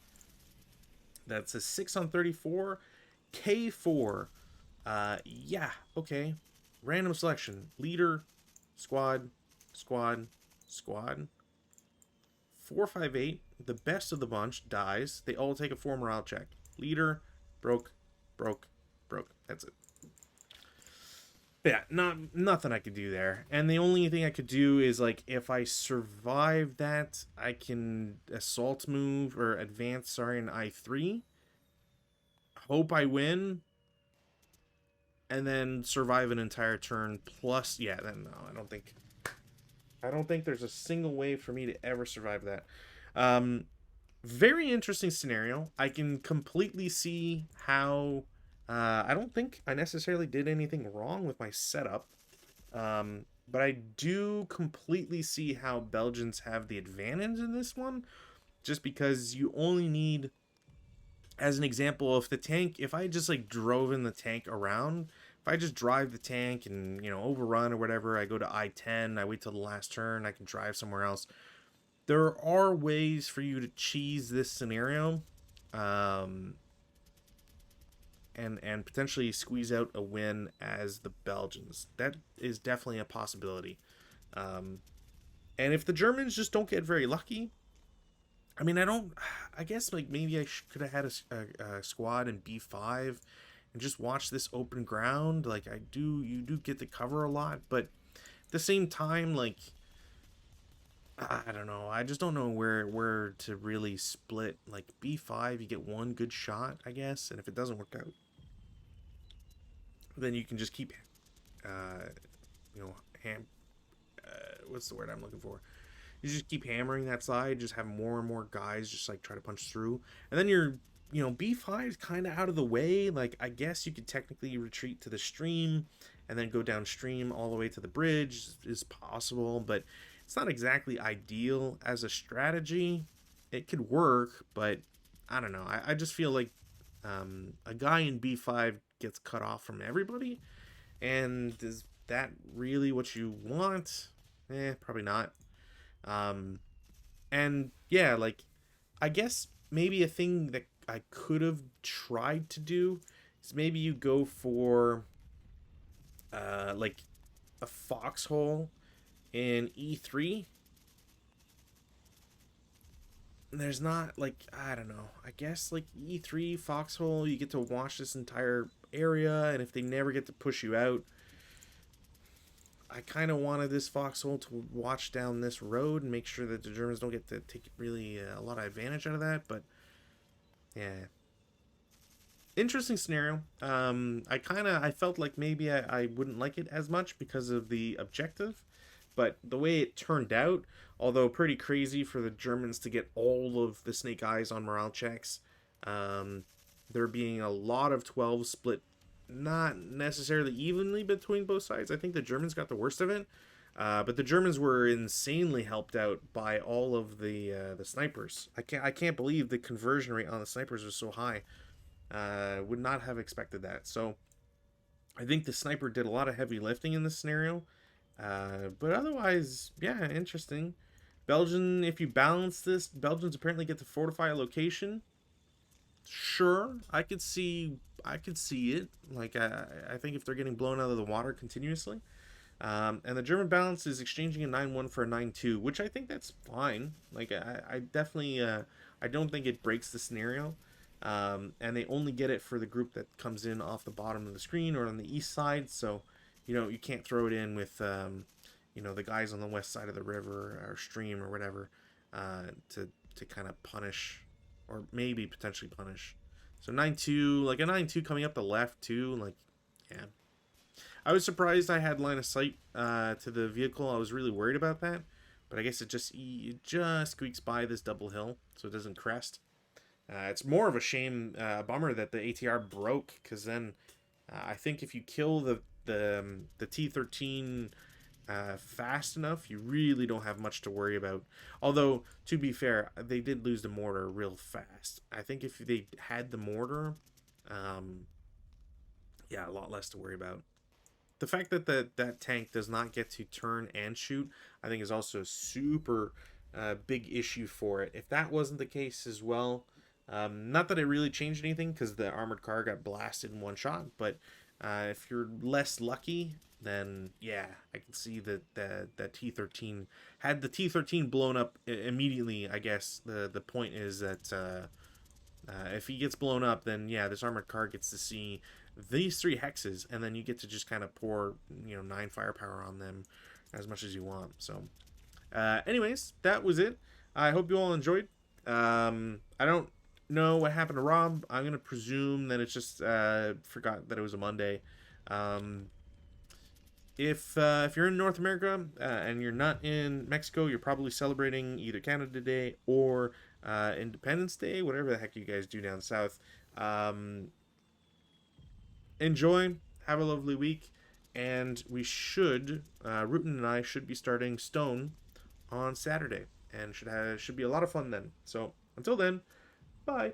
That's a 6 on 34. K4. Yeah, okay. Random selection. Leader, squad, squad, squad. 4, 5, 8. The best of the bunch dies. They all take a 4 morale check. Leader, broke, broke, broke. That's it. Yeah, nothing I could do there. And the only thing I could do is, like, if I survive that, I can assault move, or advance, sorry, in I3. Hope I win. And then survive an entire turn, plus, yeah, then no, I don't think there's a single way for me to ever survive that. Very interesting scenario. I can completely see how... I don't think I necessarily did anything wrong with my setup. But I do completely see how Belgians have the advantage in this one. Just because you only need... As an example, if I just, like, drove in the tank around... If I just drive the tank and, you know, overrun or whatever, I go to I-10, I wait till the last turn, I can drive somewhere else. There are ways for you to cheese this scenario. And potentially squeeze out a win as the Belgians. That is definitely a possibility. And if the Germans just don't get very lucky, I mean, I guess, like, maybe I could have had a squad in B5 and just watch this open ground. Like, you do get to cover a lot, but at the same time, like, I don't know. I just don't know where to really split. Like, B5, you get one good shot, I guess, and if it doesn't work out, then you can just keep, you know, what's the word I'm looking for? You just keep hammering that side, just have more and more guys just like try to punch through, and then you're, B5 is kind of out of the way. Like, I guess you could technically retreat to the stream and then go downstream all the way to the bridge is possible, but it's not exactly ideal as a strategy. It could work, but I don't know. I just feel like a guy in B5 gets cut off from everybody, and is that really what you want? Probably not. Um, and yeah, like, I guess maybe a thing that I could have tried to do is maybe you go for like a foxhole in E3. There's not, like, I don't know. I guess like E3 foxhole, you get to watch this entire area, and if they never get to push you out, I kind of wanted this foxhole to watch down this road and make sure that the Germans don't get to take really a lot of advantage out of that. But yeah, interesting scenario. I felt like maybe I wouldn't like it as much because of the objective, but the way it turned out, although pretty crazy for the Germans to get all of the snake eyes on morale checks, there being a lot of 12 split, not necessarily evenly between both sides. I think the Germans got the worst of it, but the Germans were insanely helped out by all of the snipers. I can't believe the conversion rate on the snipers was so high. Would not have expected that. So I think the sniper did a lot of heavy lifting in this scenario. But otherwise, yeah, interesting. Belgian, if you balance this, Belgians apparently get to fortify a location. Sure, I could see it. Like, I think if they're getting blown out of the water continuously. And the German balance is exchanging a 9-1 for a 9-2, which I think that's fine. Like, I definitely, I don't think it breaks the scenario. And they only get it for the group that comes in off the bottom of the screen or on the east side. So, you can't throw it in with, the guys on the west side of the river or stream or whatever, to kind of punish, or maybe potentially punish. So 9-2, like a 9-2 coming up the left too, like, yeah. I was surprised I had line of sight to the vehicle. I was really worried about that, but I guess it just squeaks by this double hill, so it doesn't crest. It's more of a shame, bummer that the ATR broke, because then I think if you kill the T-13 fast enough, you really don't have much to worry about. Although, to be fair, they did lose the mortar real fast. I think if they had the mortar, yeah, a lot less to worry about. The fact that that tank does not get to turn and shoot, I think, is also a super big issue for it. If that wasn't the case as well, not that it really changed anything because the armored car got blasted in one shot, but if you're less lucky, then yeah, I can see that T-13, had the T-13 blown up immediately, I guess the point is that if he gets blown up, then yeah, this armored car gets to see these 3 hexes, and then you get to just kind of pour 9 firepower on them as much as you want. So anyways, that was it. I hope you all enjoyed. I don't know what happened to Rob. I'm gonna presume that it's just forgot that it was a Monday. If you're in North America and you're not in Mexico, you're probably celebrating either Canada Day or Independence Day, whatever the heck you guys do down south. Enjoy, have a lovely week, and we should, Rutan and I should be starting Stone on Saturday, and should be a lot of fun then. So until then, bye.